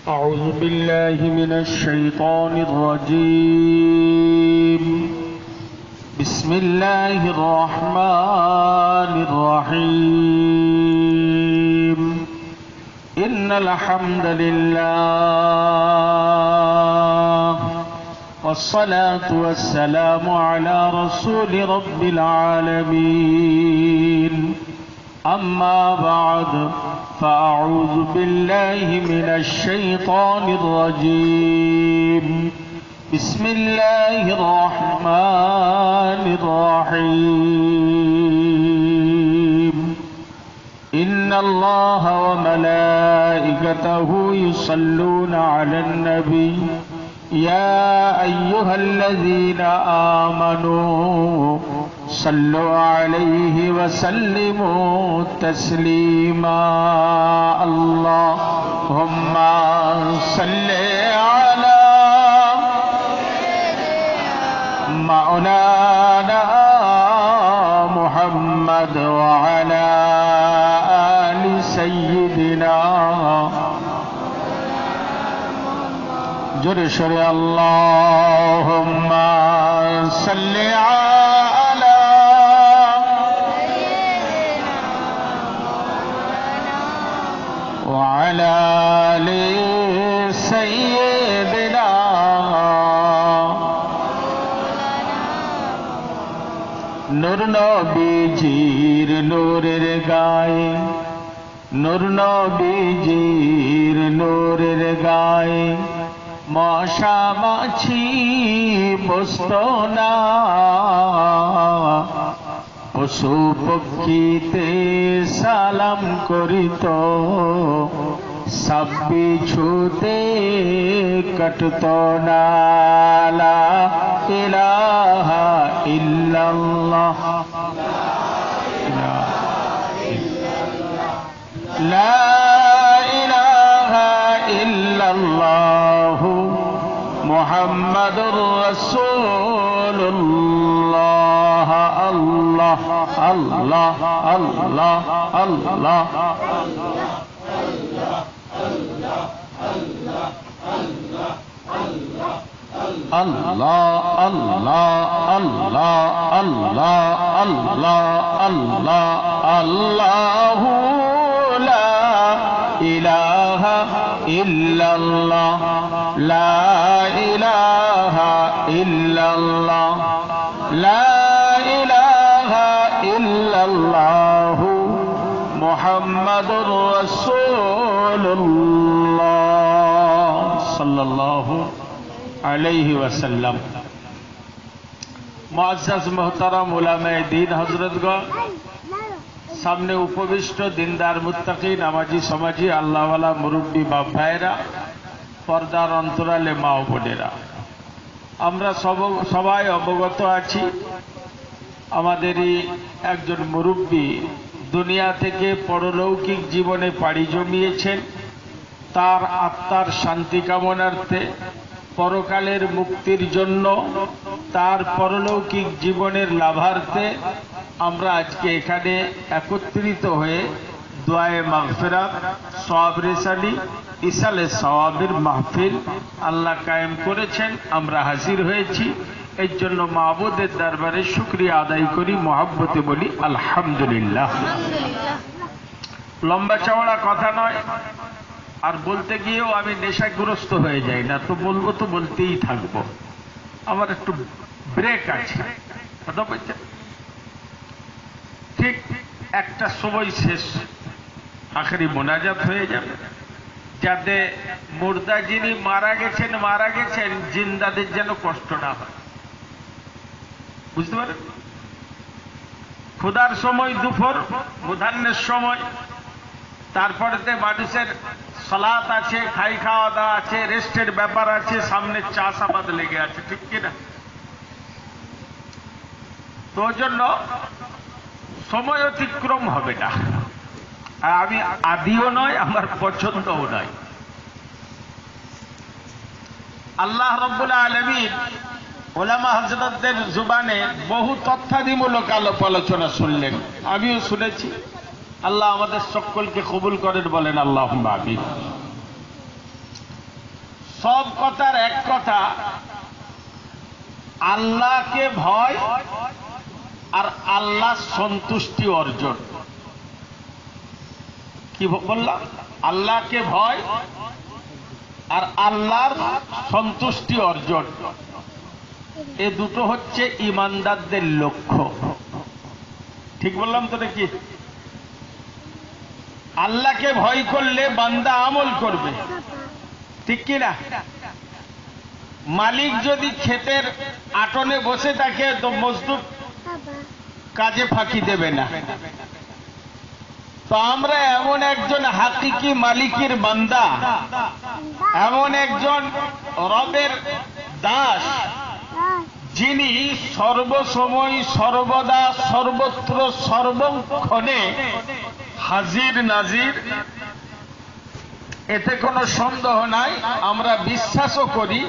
أعوذ بالله من الشيطان الرجيم. بسم الله الرحمن الرحيم. إن الحمد لله والصلاة والسلام على رسول رب العالمين. أما بعد فأعوذ بالله من الشيطان الرجيم. بسم الله الرحمن الرحيم. إن الله وملائكته يصلون على النبي يا أيها الذين آمنوا صلوا عليه وسلموا تسليما. اللهم صل على مولانا محمد وعلى آل سيدنا جرش اللهم صل على وعلى آل سيدنا নূর নবীজির নূরের গায়ে নূর নবীজির নূরের গায়ে মশা মাছি বসত না, পশু পক্ষীতে সালাম করিত, সাপ বিছুতে কাটত না। লা ইলাহা ইল্লাল্লাহ লা ইলাহা ইল্লাল্লাহ মুহাম্মাদুর রাসূলুল্লাহ। আল্লাহ আল্লাহ আল্লাহ আল্লাহ আল্লাহ আল্লাহ আল্লাহ আল্লাহ আল্লাহ আল্লাহ আল্লাহু লা ইলাহা ইল্লাল্লাহ লা ইলাহা ইল্লাল্লাহ লা ইলাহা ইল্লাল্লাহ মুহাম্মাদুর রাসূলুল্লাহ সাল্লাল্লাহু আলাইহি ওয়াসাল্লাম। মুআজ্জাজ মুহতারাম উলামায়ে দ্বীন হযরতগণ, সামনে উপবিষ্ট দিনদার মুত্তাকি নামাজি সমাজি আল্লাহওয়ালা মুরব্বী বাপ ভাইয়েরা, পর্দার অন্তরালে মা ও বোনেরা, আমরা সবাই অবগত আছি আমাদেরই একজন মুরব্বী দুনিয়া থেকে পরলৌকিক জীবনে পাড়ি জমিয়েছেন। তার আত্মার শান্তি কামনার্থে, পরকালের মুক্তির জন্য, তার পরলৌকিক জীবনের লাভার্থে আমরা আজকে এখানে একত্রিত হয়ে দোয়ায়ে মাগফিরাত, সওয়াব রেসালি, ইসালে সওয়াবের মাহফিল আল্লাহ কায়েম করেছেন। আমরা হাজির হয়েছি, এর জন্য মাবুদের দরবারে শুকরিয়া আদায় করি, মহব্বতে বলি আলহামদুলিল্লাহ। লম্বা চওড়া কথা নয়, আর বলতে গিয়েও আমি নেশাগ্রস্ত হয়ে যাই না, তো বলবো তো বলতেই থাকবো। আমার একটু ব্রেক আছে, কথা বলছেন। ঠিক একটা সময় শেষ, আখেরি মোনাজাত হয়ে যাবে, যাতে মুর্দা যিনি মারা গেছেন জিন্দাদের যেন কষ্ট না হয়, বুঝতে পারেন। ক্ষুধার সময় দুপুর, মুধান্নের সময়, তারপরেতে মানুষের সালাত আছে, খাওয়া দাওয়া আছে, রেস্টের ব্যাপার আছে, সামনে চাষাবাদ লেগে আছে, ঠিক কিনা? তো জন্য সময় অতিক্রম হবে না। আমি আদিও নয়, আমার পছন্দও নয়। আল্লাহ রাব্বুল আলামিন ওলামা হযরতদের জবানে বহু তথ্যাদিমূলক আলোচনা শুনলেন, আমিও শুনেছি। আল্লাহ আমাদের সকলকে কবুল করেন, বলেন আল্লাহুম্মা আমিন। সব কথার এক কথা, আল্লাহকে ভয় আর আল্লাহ সন্তুষ্টি অর্জন। কি বললাম? আল্লাহকে ভয় আর আল্লাহর সন্তুষ্টি অর্জন, এ দুটো হচ্ছে ঈমানদারদের লক্ষ্য। ঠিক বললাম তো নাকি? আল্লাহকে ভয় করলে বান্দা আমল করবে, ঠিক কি না? মালিক যদি ক্ষেতের আটনে বসে থাকে তো মজদুর কাজে ফাঁকি দেবে না। তো আমরা এমন একজন হাকিকি মালিকের বান্দা, এমন একজন রবের দাস, যিনি সর্বসময় সর্বদা সর্বত্র সর্বক্ষণে হাজির নাজির, এতে কোনো সন্দেহ নাই। আমরা বিশ্বাসও করি,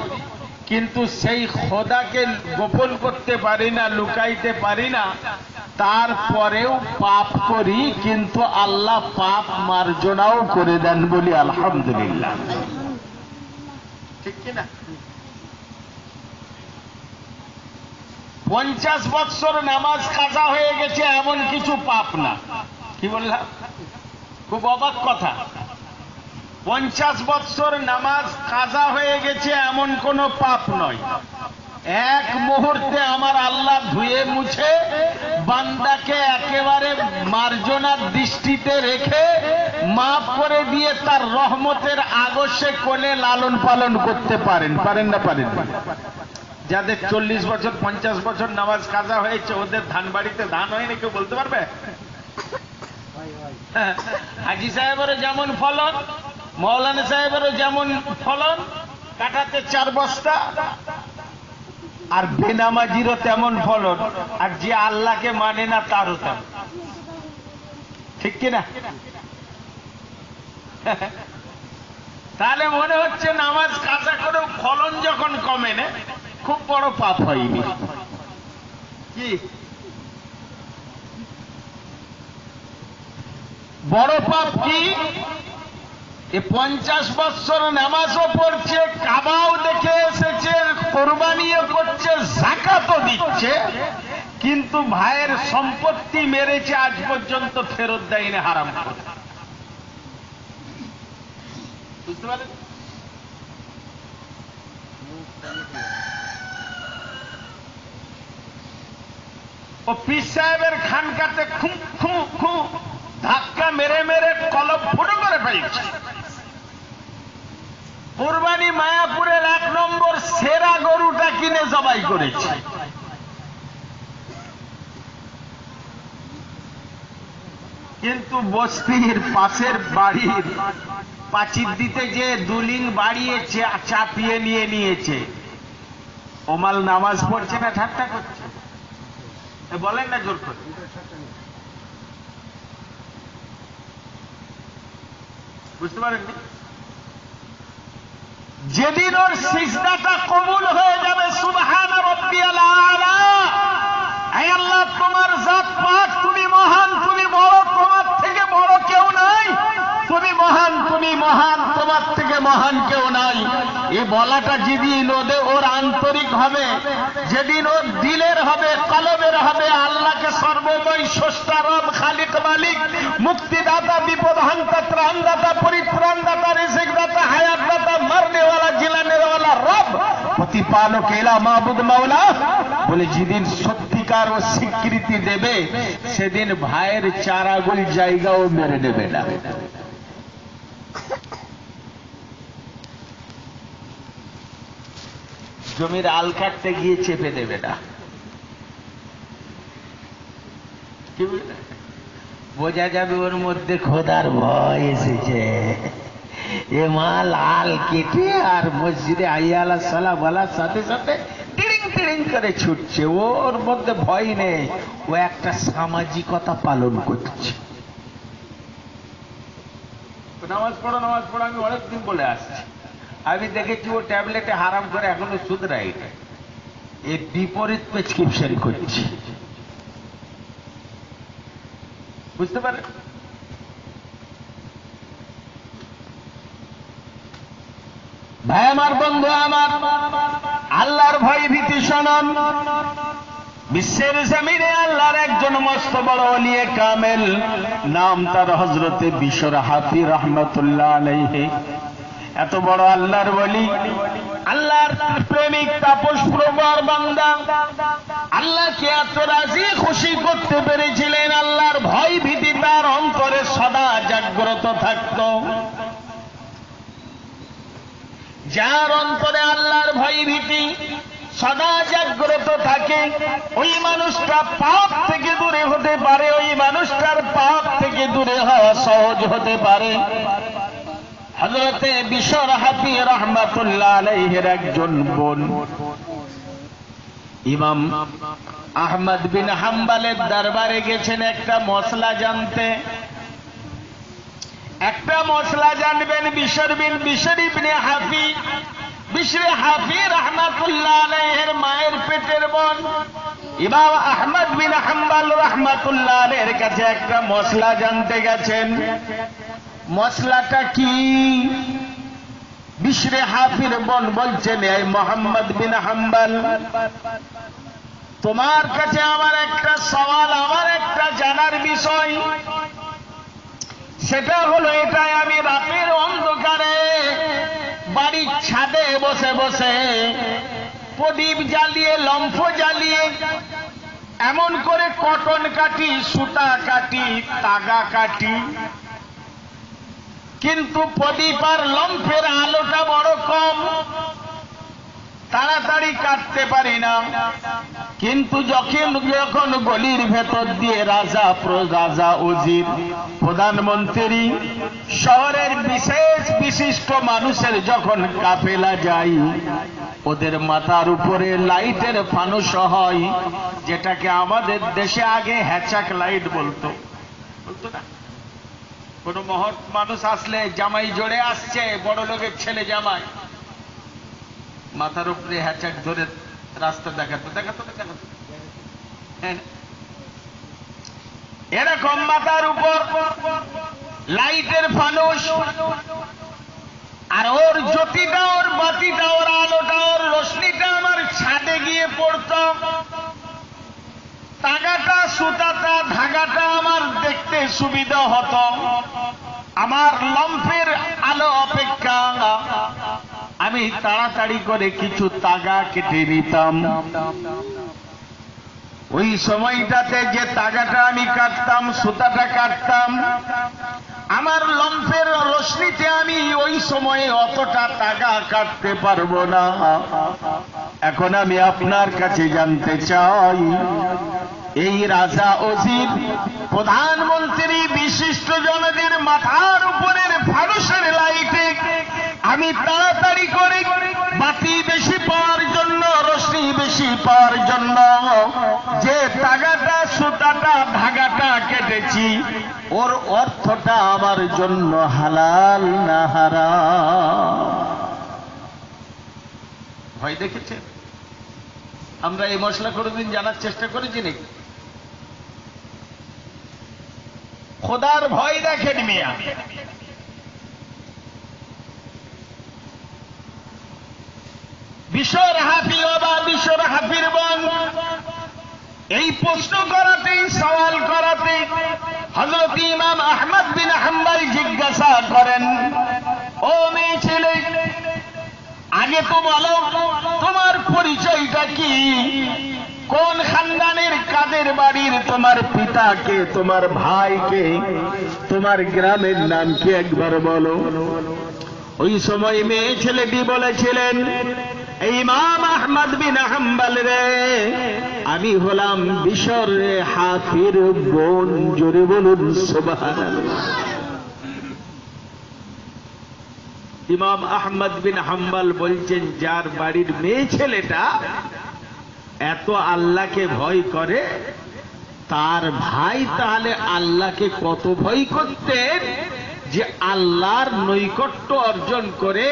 কিন্তু সেই খোদাকে গোপন করতে পারি না, লুকাইতে পারি না। তারপরেও পাপ করি, কিন্তু আল্লাহ পাপ মার্জনাও করে দেন, বলি আলহামদুলিল্লাহ। ঠিক কিনা? 50 বৎসর নামাজ কাজা হয়ে গেছে এমন কিছু পাপ না। কি বললাম? খুব অবাক কথা। 50 বৎসর নামাজ কাজা হয়ে গেছে এমন কোন পাপ নয়। এক মুহূর্তে আমার আল্লাহ ধুয়ে মুছে বান্দাকে একেবারে মার্জনার দৃষ্টিতে রেখে মাফ করে দিয়ে তার রহমতের আগসে কোলে লালন পালন করতে পারেন। পারেন না? পারেন। যাদের 40 বছর 50 বছর নামাজ কাজা হয়েছে, ওদের ধান বাড়িতে ধান হয়নি, কেউ বলতে পারবে? হাজি সাহেবেরও যেমন ফলন, মৌলানা সাহেবেরও যেমন ফলন, কাঠাতে 4 বস্তা, আর বেনামাজিরও তেমন ফলন, আর যে আল্লাহকে মানে না তারও তেমন। ঠিক কিনা? তাহলে মনে হচ্ছে নামাজ কাজা করেও ফলন যখন কমে না, খুব বড় পাপ হয়নি। কি বড় পাপ? কি 50 বৎসর নামাজও পড়ছে, কাবাও দেখে এসেছে, কোরবানিও করছে, যাকাতও দিচ্ছে, কিন্তু ভাইয়ের সম্পত্তি মেরেছে, আজ পর্যন্ত ফেরত দেয়নি, হারাম করে। বুঝতে পারেন? ও পীর সাহেবের খানকাতে খুম খুম খুম ধাক্কা মেরে মেরে কলম ফুটো করে ফেলছে। কুরবানি মায়াপুরের 1 নম্বর সেরা গরুটা কিনে জবাই করেছে। কিন্তু বস্তির পাশের বাড়ির পাঁচির দিতে যে দুলিং বাড়িয়েছে, চাপিয়ে নিয়ে নিয়েছে। ওমাল নামাজ পড়ছে না ঠাট্টা করছে? বলেন না জোর করে। বুঝতে পারেননি? যেদিন ওর সিজদাটা কবুল হয়ে যাবে, সুবহান রাব্বিয়াল আলা, হে আল্লাহ তোমার জাত পাক, তুমি মহান, তুমি বড়, তোমার থেকে বড় কেউ নাই, তুমি মহান, তুমি মহান, তোমার থেকে মহান কেউ নাই। এই বলাটা যেদিন ওর আন্তরিক হবে, যেদিন ওর দিলের হবে, কলবের হবে, আল্লাহকে সর্বময় স্রষ্টা, রব, খালিক, মালিক, মুক্তিদাতা, বিপদহান্তা, ত্রাণদাতা, পরিত্রাণদাতা, রিজিকদাতা, হায়াতদাতা, মারনেওয়ালা, জিলানেওয়ালা রব, প্রতিপালক, ইলা, মাবুদ, মাওলা বলে যেদিন সত্যিকার ও স্বীকৃতি দেবে, সেদিন ভাইয়ের 4 আঙ্গুল জায়গাও মেরে নেবে না। জমির আল কাটতে গিয়ে চেপে দেবে না। কি বোঝা যাবে ওর মধ্যে খোদার ভয় এসেছে। এ মাল আল কেটে আর মসজিদে হাইয়া আলাস সালাহ বলার সাথে সাথে টিড়িং টিড়িং করে ছুটছে। ওর মধ্যে ভয় নেই, ও একটা সামাজিকতা পালন করছে। নামাজ পড়ো, নামাজ পড়ো, আমি অনেকদিন বলে আসছি। আমি দেখেছি ও ট্যাবলেটে হারাম করে এখনো শুধরাই না, এর বিপরীত প্রেসক্রিপশন করছে। বুঝতে পারেন? ভাই আমার, বন্ধু আমার, আল্লাহর ভয় ভীতি শোনান। বিশ্বের জমিনে আল্লাহর একজন মস্ত বড় ওলিয়ে কামেল, নাম তার হযরতে বিশর হাফি রহমাতুল্লাহ আলাইহি। এত বড় আল্লাহর ওলি, আল্লাহর প্রেমিক, তাপস প্রবর বান্দা, আল্লাহকে এত রাজি খুশি করতে পেরেছিলেন, আল্লাহর ভয় ভীতি তার অন্তরে সদা জাগ্রত থাকত। যার অন্তরে আল্লাহর ভয় ভীতি সদা জাগ্রত থাকে, ওই মানুষটা পাপ থেকে দূরে হতে পারে, ওই মানুষটার পাপ থেকে দূরে হওয়া সহজ হতে পারে। হযরতে বিশর হাফি রহমাতুল্লাহ আলাইহির একজন বোন ইমাম আহমদ বিন হাম্বলের দরবারে গেছেন একটা মশলা জানতে। একটা মশলা জানবেন। বিশর ইবনে হাফি, বিশর হাফি রহমাতুল্লাহ আলাইহির মায়ের পেটের বোন ইমাম আহমদ বিন হাম্বল রহমাতুল্লাহ আলাইহির কাছে একটা মশলা জানতে গেছেন। মশলাটা কি? বিশর হাফির বোন বলছেন, এই মোহাম্মদ বিন হাম্বল, তোমার কাছে আমার একটা সওয়াল, আমার একটা জানার বিষয়। সেটা হলো, এটাই আমি রাতের অন্ধকারে বাড়ির ছাদে বসে বসে প্রদীপ জ্বালিয়ে, লম্ফ জ্বালিয়ে, এমন করে কটন কাটি, সুতা কাটি, তাগা কাটি, কিন্তু প্রদীপ আর লম্ফের আলোটা বড় কম, তাড়াতাড়ি কাটতে পারি না। কিন্তু যখন গলির ভেতর দিয়ে রাজা উজির, প্রধানমন্ত্রী, শহরের বিশেষ বিশিষ্ট মানুষের যখন কাফেলা যায়, ওদের মাথার উপরে লাইটের ফানুস হয়, যেটাকে আমাদের দেশে আগে হ্যাচাক লাইট বলতো না? কোন মহৎ মানুষ আসলে, জামাই জোরে আসছে, বড় লোকের ছেলে জামাই, মাথার উপরে হ্যাচাক ধরে রাস্তা দেখাতো। এরকম মাথার উপর লাইটের ফানুস, আর ওর জ্যোতিটা, ওর বাতিটা, ওর আলোটা, ওর রশ্মিটা আমার ছাদে গিয়ে পড়ত। তাগাটা, সুতাটা, ধাগাটা আমার দেখতে সুবিধা হতো। আমার লম্ফের আলো অপেক্ষা আমি তাড়াতাড়ি করে কিছু তাগা কেটে নিতাম। ওই সময়টাতে যে তাগাটা আমি কাটতাম, সুতাটা কাটতাম, আমার লম্ফের রশ্মিতে আমি ওই সময়ে অতটা তাগা কাটতে পারবো না। এখন আমি আপনার কাছে জানতে চাই, এই রাজা উজির, প্রধানমন্ত্রী, বিশিষ্ট জনদের মাথার উপরের ফানুসের লাইটে আমি তাড়াতাড়ি করে বাতি বেশি পাওয়ার জন্য, রশ্মি বেশি পাওয়ার জন্য যে তাগাটা, সুতাটা, ধাগাটা কেটেছি, ওর অর্থটা আমার জন্য হালাল না হারাম? ভয় দেখেছেন? আমরা এই মশলা কোনদিন জানার চেষ্টা করেছি নাকি? খোদার ভয় দেখেন মিয়া। বিশর হাফি বা বিশর হাফির বোন এই প্রশ্ন করাতেই, সওয়াল করাতে হযরত ইমাম আহমদ বিন হাম্বল জিজ্ঞাসা করেন, ও মেয়ে ছেলে, আগে তো বলো তোমার পরিচয়টা কি? কোন খানদানের, কাদের বাড়ির, তোমার পিতাকে, তোমার ভাইকে, তোমার গ্রামের নাম কি একবার বলো। ওই সময় মেয়ে ছেলেটি বলেছিলেন, ইমাম আহমদ বিন হাম্বল রে, আমি হলাম বিশর হাফির বোন। জোরে বলুন সুবহানাল্লাহ। ইমাম আহমদ বিন হাম্বল বলছেন, যার বাড়ির মেয়ে ছেলেটা এত আল্লাহকে ভয় করে, তার ভাই তাহলে আল্লাহকে কত ভয় করতেন, যে আল্লাহর নৈকট্য অর্জন করে,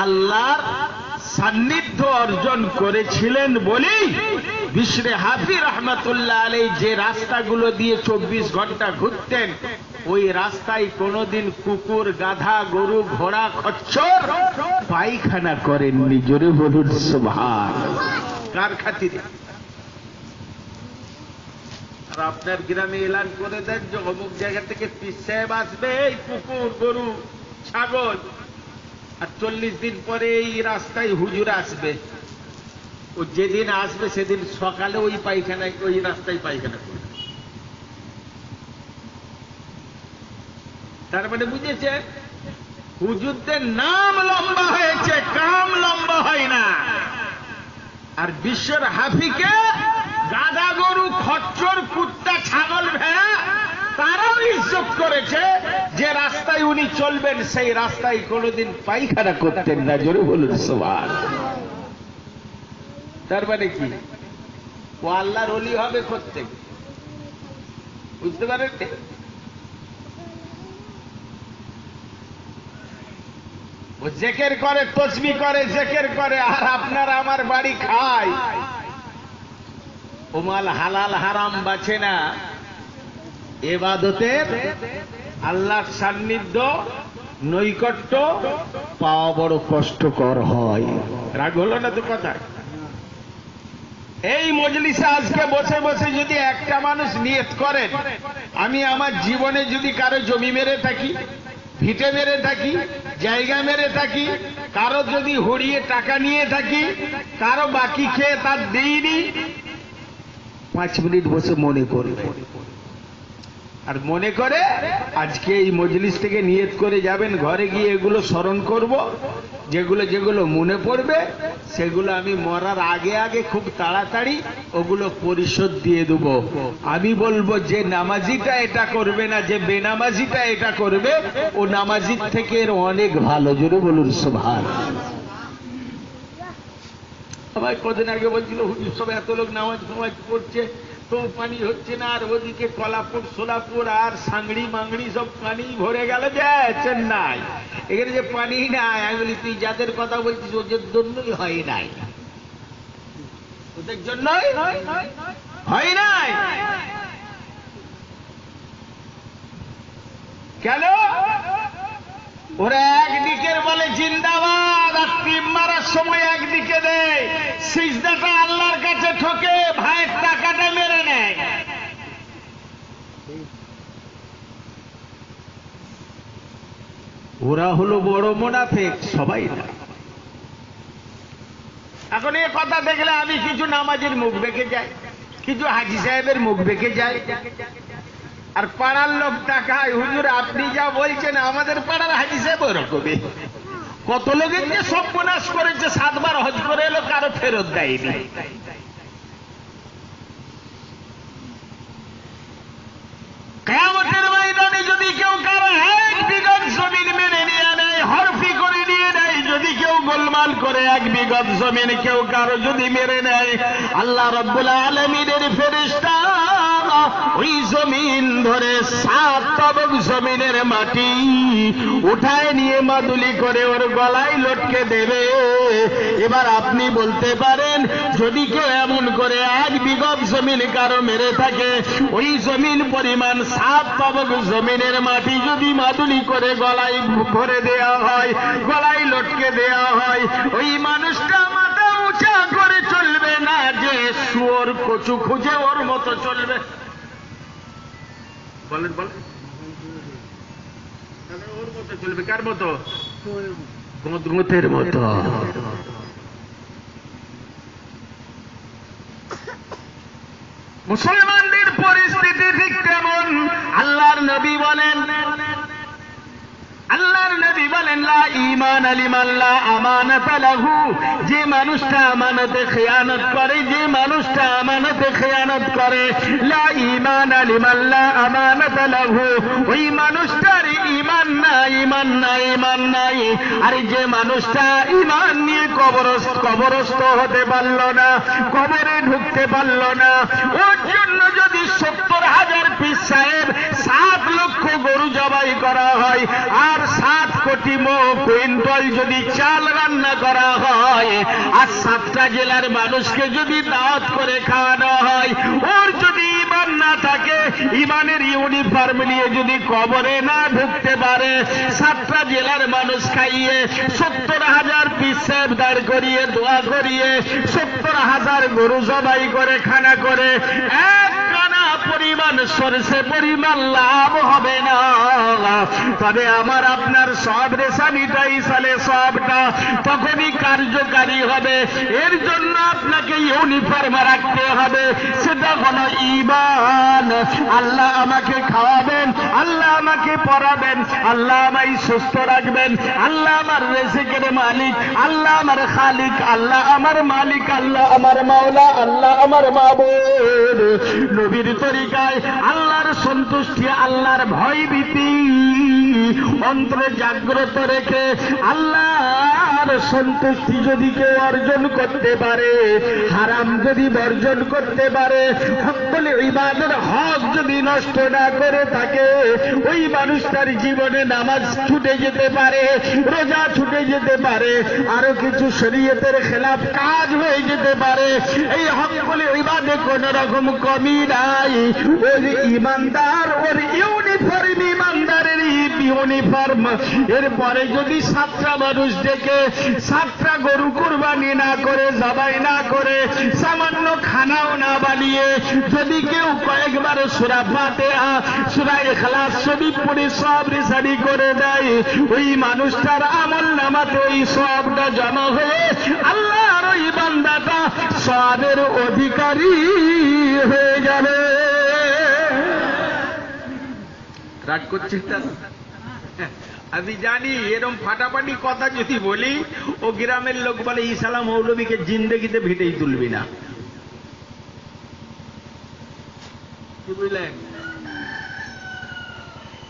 আল্লাহর সান্নিধ্য অর্জন করেছিলেন বলেই বিশরে হাফি রহমাতুল্লাহ আলাইহি যে রাস্তাগুলো দিয়ে 24 ঘন্টা ঘুরতেন, ওই রাস্তায় কোনোদিন কুকুর, গাধা, গরু, ঘোড়া, খচ্চর পায়খানা করেননি। জোরে বলুন সুবহানাল্লাহ। কার খাতিরে? আর আপনার গ্রামে এলান করে দেন যে অমুক জায়গা থেকে পীর সাহেব আসবে, এই কুকুর, গরু, ছাগল, আর 40 দিন পরে এই রাস্তায় হুজুর আসবে। ও যেদিন আসবে সেদিন সকালে ওই পায়খানায়, ওই রাস্তায় পায়খানা করবে। তার মানে বুঝেছে, হুজুরদের নাম লম্বা হয়েছে, কাম লম্বা হয় না। আর বিশ্বর হাফিকে গাধা, গরু, খচ্চর, কুত্তা, ছাগল, ভেড়া তারাও ইজ্জত করেছে। যে রাস্তায় উনি চলবেন সেই রাস্তায় কোনোদিন পায়খানা করতেন না। জোরে বলুন সুবহানাল্লাহ। তার মানে কি? ও আল্লাহর ওলি হবে করতে, বুঝতে পারেন? ও জিকির করে, তাসবিহ করে, জিকির করে, আর আপনার আমার বাড়ি খায়। ও মাল হালাল হারাম বাঁচে না। ইবাদতের আল্লাহর সান্নিধ্য, নৈকট্য পাওয়া বড় কষ্টকর হয়। রাগ হলো না তো কথা? এই মজলিসে আজকে বসে বসে যদি একটা মানুষ নিয়ত করেন, আমি আমার জীবনে যদি কারো জমি মেরে থাকি, ভিটে মেরে থাকি, জায়গা মেরে থাকি, কারো যদি হরিয়ে টাকা নিয়ে থাকি, কারো বাকি খেয়ে তার দিইনি, 5 মিনিট বসে মনে করবে। আর মনে করে আজকে এই মজলিস থেকে নিয়ত করে যাবেন, ঘরে গিয়ে এগুলো স্মরণ করব, যেগুলো যেগুলো মনে পড়বে সেগুলো আমি মরার আগে আগে খুব তাড়াতাড়ি ওগুলো পরিশোধ দিয়ে দেব। আমি বলবো যে নামাজিটা এটা করবে না, যে বেনামাজিটা এটা করবে, ও নামাজির থেকে এর অনেক ভালো। জোরে বলুন সুবহানাল্লাহ। সবাই কদিন আগে বলছিল হুজুর সব এত লোক নামাজ ফামাজ পড়ছে তো পানি হচ্ছে না, আর ওদিকে কলাপুর, সোলাপুর আর সাংড়ি মাংড়ি সব পানি ভরে গেল যে চেন্নাই, এখানে যে পানি নাই। আমি বলি তুই যাদের কথা বলছিস ওদের জন্যই হয় নাই, ওদের জন্যই হয় নাই। কেন? ওরা একদিকে বলে জিন্দাবাদ, আর টিপ মারার সময় একদিকে দেয়, সিজদাটা আল্লাহর কাছে ঠকে, ভাইয়ের টাকাটা মেরে নেয়। ওরা হলো বড় মুনাফিক, সবাই না। এখন এই কথা দেখলে আমি কিছু নামাজের মুখ বেঁকে যাই, কিছু হাজি সাহেবের মুখ বেঁকে যায়। আর পাড়ার লোক টাকায়, হুজুর আপনি যা বলছেন আমাদের পাড়ার হাজি সাহেব ওরকমই। কত লোকের যে সর্বনাশ করেছে, 7 বার হজ করে এলো, কারো ফেরত দেয়নি। কিয়ামতের ময়দানে যদি কেউ কারো 1 বিঘত জমিন মেনে নিয়ে নেয়, হরফি করে নিয়ে নেয়, যদি কেউ গোলমাল করে 1 বিঘত জমিন কেউ কারো যদি মেরে নেয়, আল্লাহ রাব্বুল আলামিনের ফেরেশতা ওই জমিন ধরে 7 তবক জমিনের মাটি উঠায় নিয়ে মাদুলি করে ওর গলায় লটকে দেবে। এবার আপনি বলতে পারেন, যদি কেউ এমন করে 1 বিঘত জমিন কারো মেরে থাকে, ওই জমিন পরিমাণ 7 তবক জমিনের মাটি যদি মাদুলি করে গলায় ভরে দেয়া হয়, গলায় লটকে দেয়া হয়, ওই মানুষটা মাথা উঁচা করে চলবে না, যে শুয়োর কচু খুঁজে ওর মতো চলবে। বলেন বলেন, ওর মতো চলবে। কার মতো? গদগদের মতো। মুসলমানদের পরিস্থিতি ঠিক তেমন। আল্লাহর নবী বলেন, আল্লাহর নবী বলেন, লা ঈমান লিমান লা আমানাতা লাহু, যে মানুষটা আমানতে খেয়ানত করে, যে মানুষটা আমানতে খেয়ানত করে, লা ঈমান লিমান লা আমানাতা লাহু, ওই মানুষটার ঈমান নাই, ঈমান নাই, ঈমান নাই। আর যে মানুষটা ঈমান নিয়ে কবরস্থ হতে পারল না, কবরে ঢুকতে পারল না, ওর জন্য যদি 70,000 পীর সাহেব 7 লক্ষ গরু জবাই করা হয় আর 7 কোটি কুইন্টাল যদি চাল রান্না করা হয় আর 7টা জেলার মানুষকে যদি দাওয়াত করে খাওয়ানো হয়, ওর যদি ঈমান না থাকে, ঈমানের ইউনিফর্ম নিয়ে যদি কবরে না ঢুকতে পারে, 7টা জেলার মানুষ খাইয়ে 70,000 পীর সাহেব দাঁড় করিয়ে দোয়া করিয়ে 70,000 গরু জবাই করে খানা করে এক কানা পরিমাণ সরষে পরিমাণ লাভ হবে না। তবে আমার আপনার সব রেশানিটাই সালে সবটা তখনই কার্যকারী হবে। এর জন্য আপনাকে ইউনিফর্ম রাখতে হবে, সেটা হলো ঈমান। আল্লাহ আমাকে খাওয়াবেন, আল্লাহ আমাকে পড়াবেন, আল্লাহ আমায় সুস্থ রাখবেন, আল্লাহ আমার রিজিকের মালিক, আল্লাহ আমার খালিক, আল্লাহ আমার মালিক, আল্লাহ আমার মাওলা, আল্লাহ আমার মাবুদ। নবীর তরিকায় আল্লাহর সন্তুষ্টি, আল্লাহর ভয় ভীতি অন্তরে জাগ্রত রেখে আল্লাহর সন্তুষ্টি যদি কেউ অর্জন করতে পারে, হারাম যদি বর্জন করতে পারে, হকল ইবাদের হক যদি নষ্ট না করে থাকে, ওই মানুষটার জীবনে নামাজ ছুটে যেতে পারে, রোজা ছুটে যেতে পারে, আরো কিছু শরীয়তের খেলাফ কাজ হয়ে যেতে পারে। এই হকল ইবাদে কোন রকম কমি নাই। ওর ইমানদার, ওর ইউনিফর্ম ইমানদারের ইউনিফর্ম। এরপরে যদি 7টা মানুষ ডেকে 7টা গরু কুরবানি না করে, জবাই না করে, সামান্য খানাও না বানিয়ে যদি কেউ কয়েকবার সূরা ফাতিহা, সূরা ইখলাস শরীফ পড়ে সব রিসারি করে দেয়, ওই মানুষটার আমল নামাতে ওই সবটা জমা হয়ে আল্লাহর ওই বান্দাটা সবের অধিকারী হয়ে যাবে। রাগ করছে আমি জানি, এরকম ফাটাফাটি কথা যদি বলি ও গ্রামের লোক বলে ইসলাম মৌলবীকে জিন্দেগিতে ভিটেই তুলবি না। কি বুঝলেন?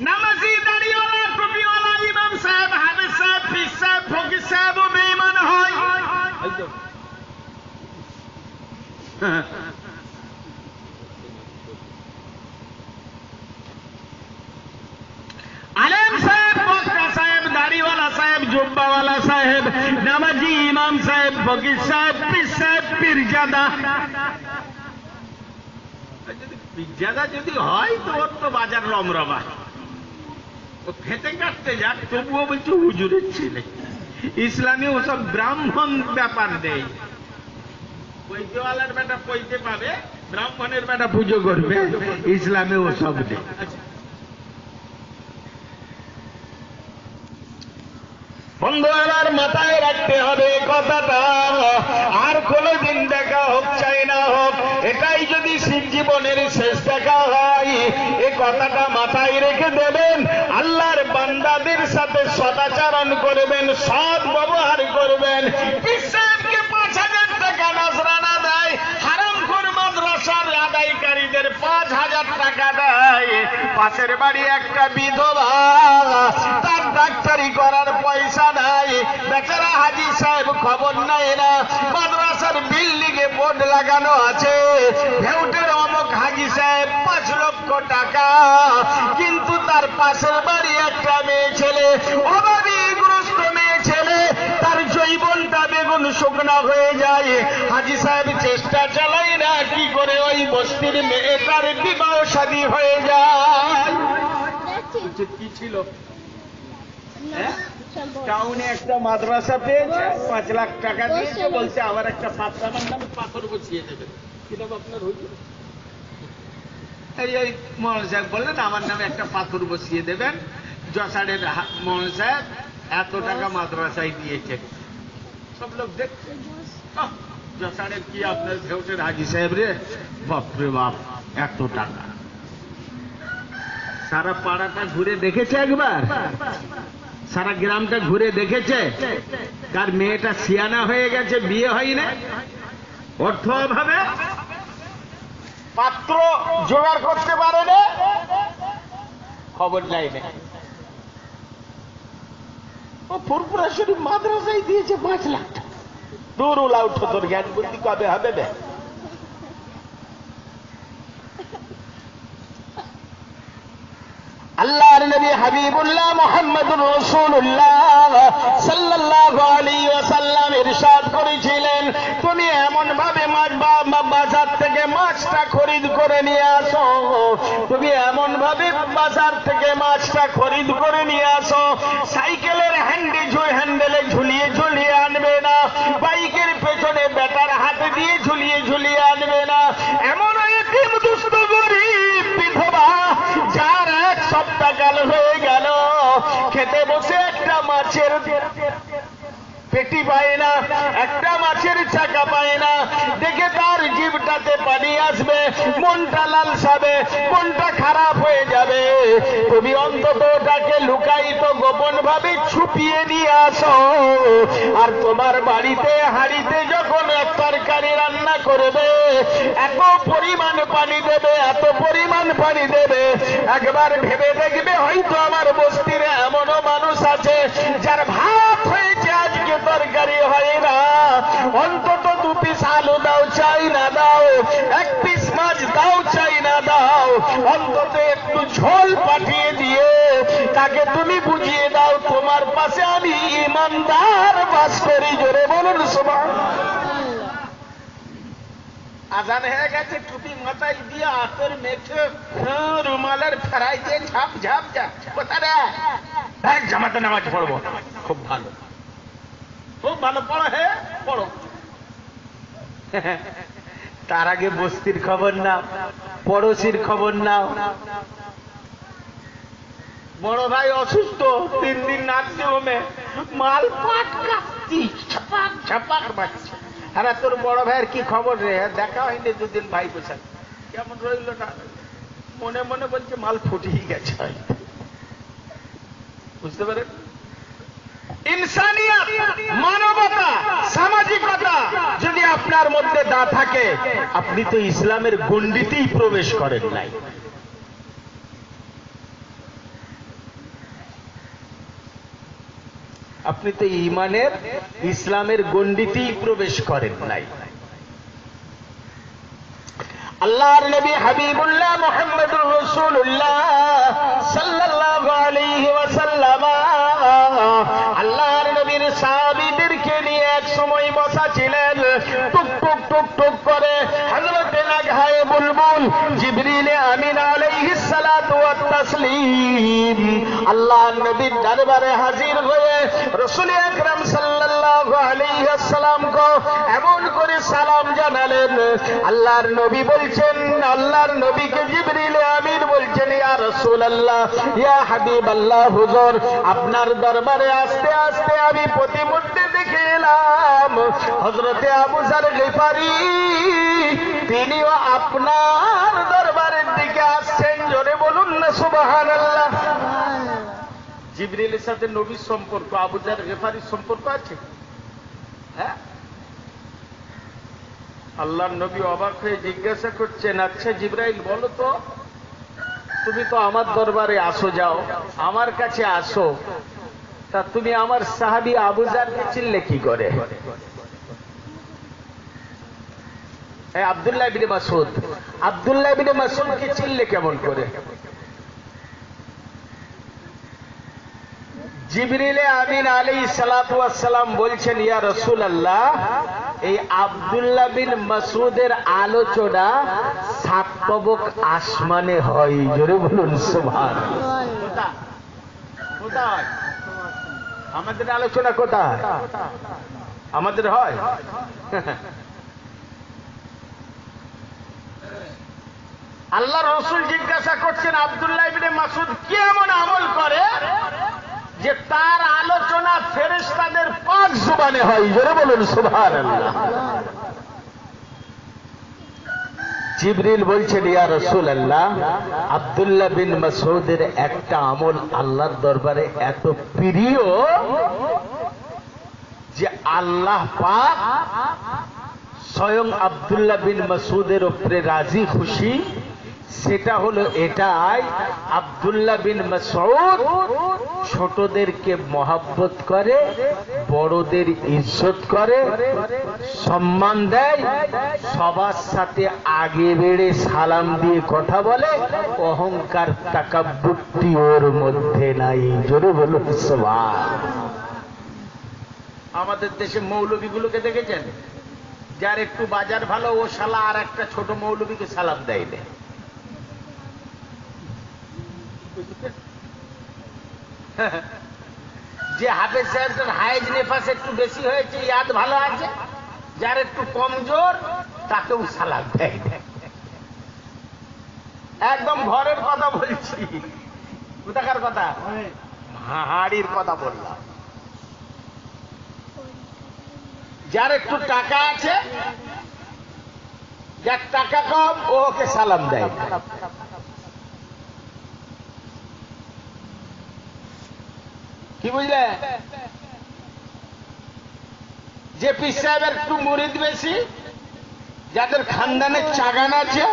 নামাজি, দাড়িওয়ালা, টুপিওয়ালা, ইমাম সাহেব, হাফেজ সাহেব, পীর সাহেব, ফকির সাহেবও বেঈমান হয়। আলেম সাহেব, বক্তা সাহেব, দাড়িওয়ালা সাহেব, জুব্বাওয়ালা সাহেব, নামাজি ইমাম সাহেব, ফকির সাহেব, পীর সাহেব, পীরজাদা। পীরজাদা যদি হয় তো ওর তো বাজার রমরমা, ও খেতে কাটতে যাক, তবুও বলছে হুজুরের ছেলে। ইসলামে ওসব ব্রাহ্মণ ব্যাপার নেই। পৈতেওয়ালার বেটা পৈতে পাবে, ব্রাহ্মণের বেটা পুজো করবে, ইসলামে ওসব নেই। বন্ধু আমার মাথায় রাখতে হবে কথাটা, আর কোনদিন দেখা হোক চাই না হোক, এটাই যদি শিব জীবনের শেষ দেখা হয়, এই কথাটা মাথায় রেখে দেবেন। আল্লাহর বান্দাদের সাথে সদাচরণ করবেন, সৎ ব্যবহার করবেন। সাহেবকে 5,000 টাকা নজরানা দেয়, হারামখোর মাদ্রাসার আদায়কারীদের 5,000 টাকা দেয়। পাশের বাড়ি একটা বিধবা, তার ডাক্তারি করার পয়সা নাই, বেচারা হাজী সাহেব খবর নেয় না। মাদ্রাসার বিল্ডিং এ বোর্ড লাগানো আছে, ভেউটের অমুক হাজী সাহেব 5 লক্ষ টাকা, কিন্তু তার পাশের বাড়ি একটা মেয়ে ছেলে, অভাবীগ্রস্ত মেয়ে ছেলে, তার জৈবনটা বেগুন শুকনা হয়ে যায়। হাজী সাহেব চেষ্টা চালায় না কি করে ওই বস্তির মেয়েটার বিবাহ শাদী হয়ে যায়। কি ছিল? টাউনে একটা মাদ্রাসা পেয়েছে, 5 লাখ টাকা দিয়েছে, বলছে আবার একটা পাত্রামার নামে পাথর বসিয়ে দেবে। কিরকম আপনার হুজুর? এই মোহন সাহেব বললেন আমার নামে একটা পাথর বসিয়ে দেবেন। যশাড়ের মোহন সাহেব এত টাকা মাদ্রাসায় দিয়েছে, সব লোক দেখছে। যশাড়ের কি আপনার ভেউটের হাজী সাহেব রে, বাপরে বাপ, এত টাকা। সারা পাড়াটা ঘুরে দেখেছে একবার, সারা গ্রামটা ঘুরে দেখেছে, কার মেয়েটা সিয়ানা হয়ে গেছে, বিয়ে হয় না, অর্থ অভাবে পাত্র জোগাড় করতে পারে না, খবর নাই। ও ফুরফুরা শরীফ মাদ্রাসায় দিয়েছে 5 লাখ টাকা। দূর উলা উঠো, তোর জ্ঞান বুদ্ধি কবে হবে বে? আল্লাহর নবী হাবিবুল্লাহ মুহাম্মদুর রাসূলুল্লাহ সাল্লাল্লাহু আলাইহি ওয়াসাল্লাম ইরশাদ করেছিলেন, তুমি এমন ভাবে বাজার থেকে মাছটা খরিদ করে নিয়ে আসো, তুমি এমন ভাবে বাজার থেকে মাছটা খরিদ করে নিয়ে আসো, সাইকেলের হ্যান্ডেলে ঝুলিয়ে ঝুলিয়ে আনবে না, বাইকের পেছনে বেটার হাতে দিয়ে ঝুলিয়ে ঝুলিয়ে আনবে না। এমন এতিম দুস্থ গরীব বিধবা যার এক সপ্তাহ কাল হয়ে গেল খেতে বসে একটা মাছের পেটি পায় না, একটা মাছের চাকা পায় না, দেখে তার জিভটাতে পানি আসবে, মনটা লালসাবে, মনটা খারাপ হয়ে যাবে। তুমি অন্তত ওটাকে লুকায়িত গোপন ভাবে ছুপিয়ে নিয়ে আসো, আর তোমার বাড়িতে হাঁড়িতে যখন তরকারি রান্না করবে এত পরিমাণ পানি দেবে, এত পরিমাণ পানি দেবে, একবার ভেবে দেখবে হয়তো আমার বস্তির এমনও মানুষ আছে যার ভাত হয়েছে আজকে তরকারি হয় না, অন্তত 2 পিস আলু দাও চাই না দাও, 1 পিস মাছ দাও চাই না দাও, অন্তত একটু ঝোল পাঠিয়ে দিয়ে তাকে তুমি বুঝিয়ে দাও তোমার পাশে আমি ইমানদার বাস করি। জোরে বলুন সুবহানাল্লাহ। আজান হয়ে গেছে, টুপি মাথায় দিয়ে আতর মেখে রুমালের ফেরাই দিয়ে ঝাপ ঝাপ যা কোথায় রে জামাতে নামাজ পড়বো। খুব ভালো, খুব ভালো, পড়ো, হে পড়ো। তার আগে বস্তির খবর নাও, পড়োশির খবর নাও। বড় ভাই অসুস্থ, 3 দিন নার্সিং হোমে, মাল পাট কাটছি, ছাপাক ছাপাক বাজছে। হ্যাঁ, তোর বড় ভাইয়ের কি খবর রে? দেখা হয়নি 2 দিন, ভাই বসে কেমন রইল না? মনে মনে বলছে মাল ফুটিয়ে গেছে। বুঝতে পারেন? ইনসানিয়ত, মানবতা, সামাজিকতা যদি আপনার মধ্যে না থাকে, আপনি তো ইসলামের গণ্ডিতেই প্রবেশ করেন নাই। আপনি তো ঈমানের, ইসলামের গণ্ডিতেই প্রবেশ করেন নাই। আল্লাহর নবী হাবিবুল্লাহ মুহাম্মদুর রাসূলুল্লাহ সাল্লাল্লাহু আলাইহি ওয়াসাল্লাম আল্লাহর নবীর সাহাবীদেরকে নিয়ে এক সময় বসা ছিলেন। টুক টুক টুক টুক করে হযরত নাগহায়ে বুলবুল জিবরিল আমিন আলাইহিস সালাতু ওয়াত তাসলিম আল্লাহর নবীর দরবারে হাজির হয়ে রাসূল আকরাম সাল্লাল্লাহু আলাইহি ওয়াসাল্লামকে এমন করে সালাম জানালেন। আল্লাহর নবী বলছেন, আল্লাহর নবীকে জিবরিল আমিন বলছেন, ইয়া রাসূলুল্লাহ, ইয়া হাবিবাল্লাহ, হুজুর আপনার দরবারে আসতে আসতে আমি প্রতিমধ্যে দেখে এলাম হযরতে আবু যর গিফারি তিনিও আপনার দরবারের দিকে আসছেন। জোরে বলুন না সুবহানাল্লাহ। জিবরিলের সাথে নবীর সম্পর্ক, আবু যর গিফারির সম্পর্ক আছে? হ্যাঁ। আল্লাহর নবী অবাক হয়ে জিজ্ঞাসা করছেন, আচ্ছা জিবরাইল বলো তো, তুমি তো আমার দরবারে আসো, যাও আমার কাছে আসো, তা তুমি আমার সাহাবী আবু যরকে চিনলে কি করে? আব্দুল্লাহ ইবনে মাসউদ, আব্দুল্লাহ ইবনে মাসউদকে চিনলে কেমন করে? জিবরিল আমিন আলাইহিস সালাতু ওয়াস সালাম বলছেন, ইয়া রাসূলুল্লাহ, এই আব্দুল্লাহ বিন মাসউদের আলোচনা 7 তবক আসমানে হয়। জোরে বলুন সুবহানাল্লাহ। কোথায় আমাদের আলোচনা? কোথায় আমাদের হয়? আল্লাহ রাসূল জিজ্ঞাসা করছেন, আব্দুল্লাহ ইবনে মাসউদ কি এমন আমল করে যে তার আলোচনা ফেরেশতাদের পাক জবানে হয়? জোরে বলুন সুবহানাল্লাহ। জিবরিল বলছেন, ইয়া রাসূলুল্লাহ, আব্দুল্লাহ বিন মাসউদের একটা আমল আল্লাহর দরবারে এত প্রিয় যে আল্লাহ পাক স্বয়ং আব্দুল্লাহ বিন মাসউদের উপরে রাজি খুশি সেটা হলো এটাই, আব্দুল্লাহ বিন মাসউদ ছোটদেরকে মহব্বত করে, বড়দের ইজ্জত করে, সম্মান দেয়, সবার সাথে আগে বেড়ে সালাম দিয়ে কথা বলে, অহংকার তাকাব্বুরটি ওর মধ্যে নাই। জোরে বলুন সুবহান। আমাদের দেশে মৌলবীগুলোকে দেখেছেন, যার একটু বাজার ভালো ও শালা আর একটা ছোট মৌলবীকে সালাম দেয় না। যে হাফেজ সাহেবটার হায়েজ নেফাস একটু বেশি হয়েছে, ইয়াদ ভালো আছে, যার একটু কমজোর তাকেও সালাম দেয় না। একদম ঘরের কথা বলছি, কোথাকার কথা? হাড়ির কথা বললাম। যার একটু টাকা আছে, যার টাকা কম, ওকে সালাম দেয়। কি বুঝলে? যে পীর সাহেবের একটু মুরিদ বেশি, যাদের খানদানের চাগান আছে,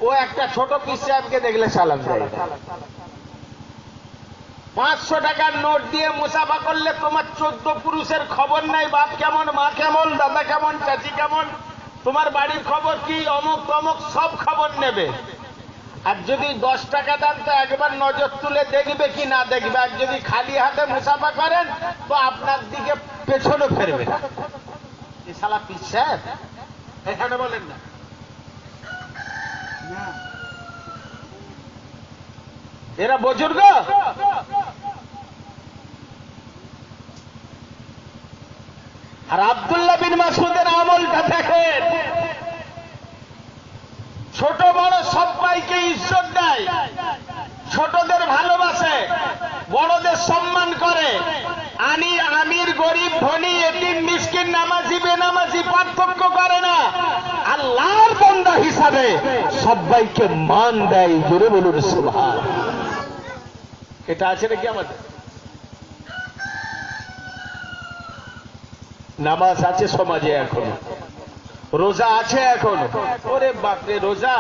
ও একটা ছোট পীর সাহেবকে দেখলে সালাম দেয়। 500 টাকার নোট দিয়ে মুসাফা করলে তোমার 14 পুরুষের খবর নাই, বাপ কেমন, মা কেমন, দাদা কেমন, চাচি কেমন, তোমার বাড়ির খবর কি, অমুক তমুক সব খবর নেবে। আর যদি 10 টাকা দেন তো একবার নজর তুলে দেখবে কি না দেখবে। আর যদি খালি হাতে মুসাফা করেন তো আপনার দিকে পেছনে ফেরবে না। এ শালা পীর সাহেব, এখানে বলেন না। এরা বুজুর্গ। আর আব্দুল্লাহ বিন মাসউদের আমলটা দেখেন, ছোট বড় সবাইকে ইজ্জত দেয়, ছোটদের ভালোবাসে, বড়দের সম্মান করে, আমির গরিব ধনী এতিম মিসকিন নামাজি বেনামাজি পার্থক্য করে না, আল্লাহর বান্দা হিসাবে সবাইকে মান দেয়। জোরে বলুন সুবহান। এটা আছে নাকি আমাদের? নামাজ আছে সমাজে এখনো, রোজা আছে এখনো। ওরে বাপরে রোজা,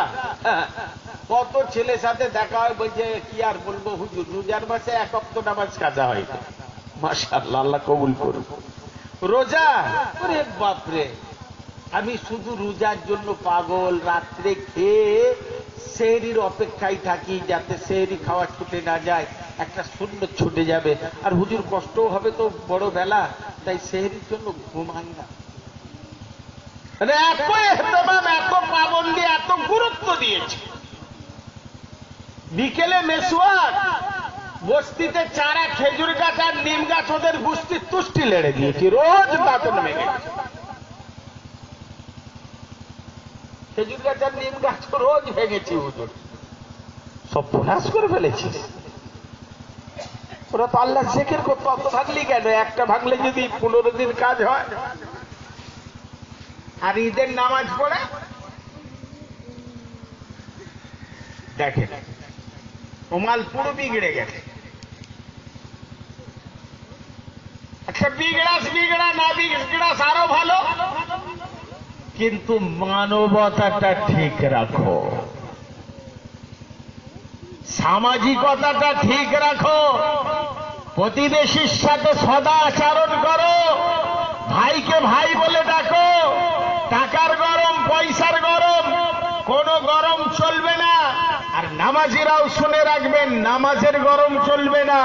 কত ছেলের সাথে দেখা হয়, বলছে কি আর বলবো হুজুর, রোজার মাসে 1 ওয়াক্ত নামাজ কাজা হয়। মাশাআল্লাহ, আল্লাহ কবুল করুন। রোজা, ওরে বাপরে, আমি শুধু রোজার জন্য পাগল, রাত্রে খেয়ে সেহরির অপেক্ষায় থাকি, যাতে সেহরি খাওয়া ছুটে না যায়, একটা সুন্নত ছুটে যাবে। আর হুজুর কষ্টও হবে তো বড় বেলা, তাই সেহরির জন্য ঘুমাই না। এত এহতেমাম, এত পাবন্দি, এত গুরুত্ব দিয়েছে। বিকেলে মেসওয়াক, বস্তিতে চারা খেজুর গাছ আর নিম গাছ ওদের গুষ্টির তুষ্টি লেড়ে দিয়েছি, রোজ দাঁতন ভেঙে গেছে। খেজুর গাছ আর নিম গাছ রোজ ভেঙেছি হুজুর, সব প্রয়াস করে ফেলেছি। ওরা তো আল্লাহ জিকির করতো, অত ভাগলি কেন? একটা ভাগলে যদি 15 দিন কাজ হয়। আর ঈদের নামাজ পড়ে দেখেন ওমাল পুরো বিগড়ে গেছে। আচ্ছা বিগড়া না বিগড়াস আরো ভালো, কিন্তু মানবতাটা ঠিক রাখো, সামাজিকতাটা ঠিক রাখো, প্রতিবেশীর সাথে সদা আচরণ করো, ভাইকে ভাই বলে ডাকো। টাকার গরম, পয়সার গরম, কোন গরম চলবে না। আর নামাজিরাও শুনে রাখবেন, নামাজের গরম চলবে না,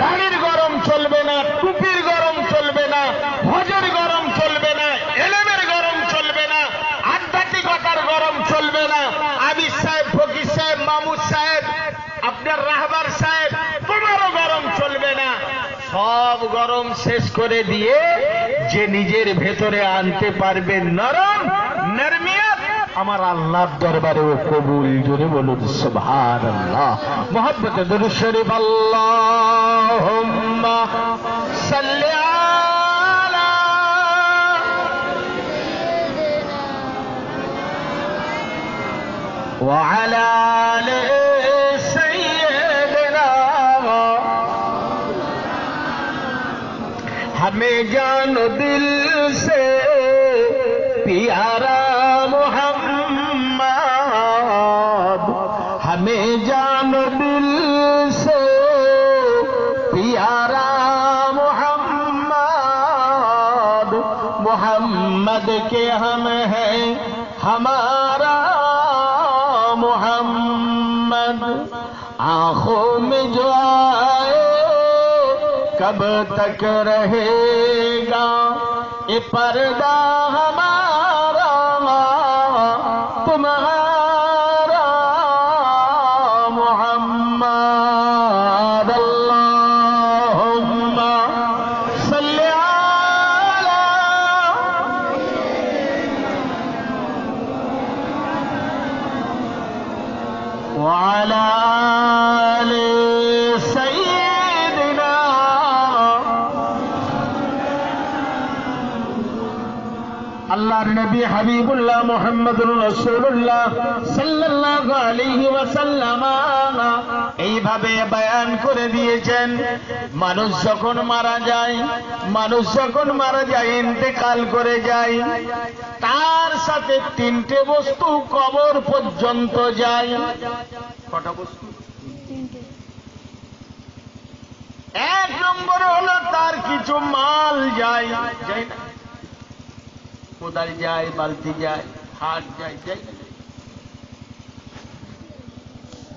দাড়ির গরম চলবে না, টুপির গরম চলবে না, হজের গরম চলবে না, এলেমের গরম চলবে না, আধ্যাত্মিকতার গরম চলবে না। আবির সাহেব, ফকির সাহেব, মামুদ সাহেব, আপনার রাহবার সাহেব, তোমারও গরম চলবে না। সব গরম শেষ করে দিয়ে যে নিজের ভেতরে আনতে পারবে নরম নরমিয়াত, আমার আল্লাহর দরবারে ও কবুল। জোরে বলুন সুবহানাল্লাহ। মুহাব্বতে দরুদ শরীফ, আল্লাহুম্মা সাল্লি আলা ওয়া আলা আলি हमें जानो दिल से प्यारा मोहम्मद मोहम्मद के हम हैं हमारा मोहम्मद आंखों में जो आए कब तक रहेगा ये पर्दा हमारा तुम्हारा मोहम्मद अल्लाहुम्मा सल्ली अला व अला आलि सय्यिदिना আল্লাহর নবী হাবিবুল্লাহ মুহাম্মদুর রাসূলুল্লাহ সাল্লাল্লাহু আলাইহি ওয়াসাল্লাম এইভাবে বয়ান করে দিয়েছেন মানুষ যখন মারা যায় ইন্তেকাল করে যায় তার সাথে তিনটে বস্তু কবর পর্যন্ত যায় কটা বস্তু এক নম্বর হলো তার কিছু মাল যায় না কোদাল যায় বালতি যায় হাট যায়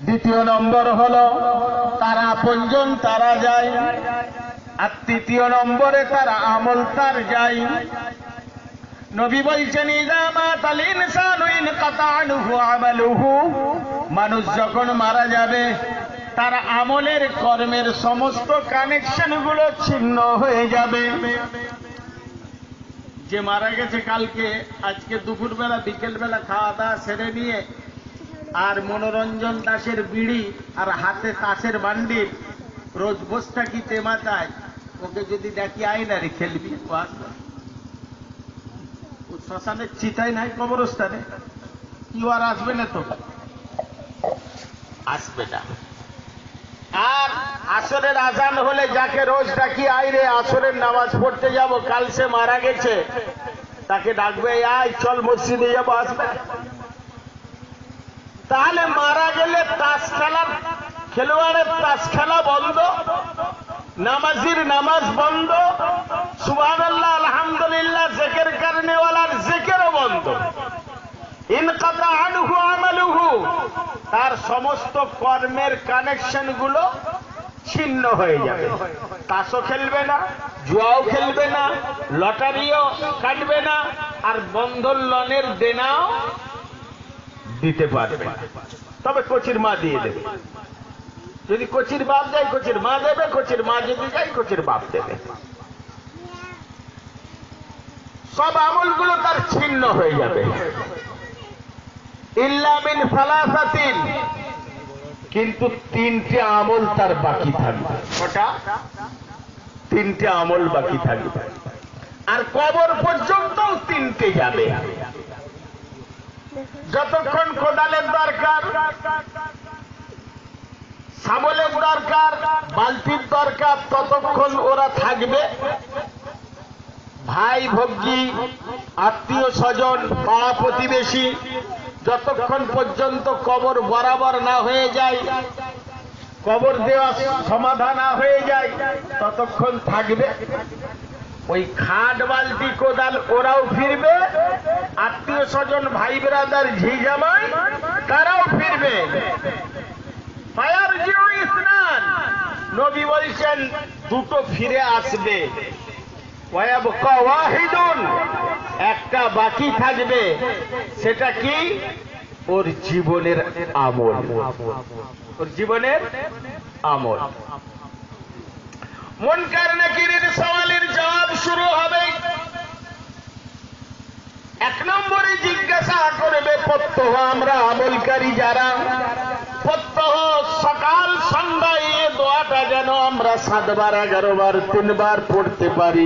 দ্বিতীয় নম্বর হলো তার আপনজন তারা যায় আর তৃতীয় নম্বরে তার আমল তার যায় নবী বলছেন ইযা মাতাল ইনসানু ইনকাতা আনহু আমালুহু মানুষ যখন মারা যাবে তার আমলের কর্মের সমস্ত কানেকশন গুলো ছিন্ন হয়ে যাবে যে মারা গেছে কালকে আজকে দুপুরবেলা বিকেলবেলা খাওয়া দাওয়া সেরে নিয়ে আর মনোরঞ্জন দাসের বিড়ি আর হাতে তাসের বান্ডিল রোজ বসে থাকি তেমাচায় ওকে যদি দেখি আয়নারে খেলবি শ্মশানের চিতায় নাই কবরস্থানে কি আর আসবে না তো আসবে না আর আসরের আজান হলে যাকে রোজ ডাকি আইরে আসরের নামাজ পড়তে যাব কাল সে মারা গেছে তাকে ডাকবে আয় চল মসজিদে যাবো আসবে তাহলে মারা গেলে তাস খেলার খেলোয়াড়ের তাস খেলা বন্ধ নামাজির নামাজ বন্ধ সুবহানাল্লাহ আলহামদুলিল্লাহ জিকির করনেওয়ালার জিকিরও বন্ধ ইনকাতা আনহু আমালুহু তার সমস্ত কর্মের কানেকশন গুলো ছিন্ন হয়ে যাবে তাসও খেলবে না জুয়াও খেলবে না লটারিও কাটবে না আর বন্ধন লোনের দেনাও দিতে পারবে তবে কোচির মা দিয়ে দেবে যদি কোচির বাপ যায় কোচির মা দেবে কোচির মা যদি যায় কোচির বাপ দেবে সব আমলগুলো তার ছিন্ন হয়ে যাবে ইল্লা মিন সালাসাতিন কিন্তু তিনটে আমল তার বাকি থাকবে কটা তিনটে আমল বাকি থাকবে আর কবর পর্যন্ত তিনটে যাবে যতক্ষণ কোদালের দরকার শাবলের দরকার বালতির দরকার ততক্ষণ ওরা থাকবে ভাই ভগ্নী আত্মীয় স্বজন পাড়া প্রতিবেশী যতক্ষণ পর্যন্ত কবর বরাবর না হয়ে যায় কবর দেওয়া সমাধান না হয়ে যায় ততক্ষণ থাকবে ওই খাট বালতি কোদাল ওরাও ফিরবে আত্মীয় স্বজন ভাই ব্রাদার ঝি জামাই তারাও ফিরবে ফায়ারজিউ ইসনান নবী বলছেন দুটো ফিরে আসবে ওয়ায়াবকা ওয়াহিদুন একটা বাকি থাকবে সেটা কি ওর জীবনের আমল ওর জীবনের আমল মুনকার নাকিরের সওয়ালের জবাব শুরু হবে এক নম্বরে জিজ্ঞাসা করবে প্রত্যহ আমরা আমলকারী যারা প্রত্যহ সকাল সন্ধ্যায় এই দোয়াটা যেন আমরা 7 বার 11 বার 3 বার পড়তে পারি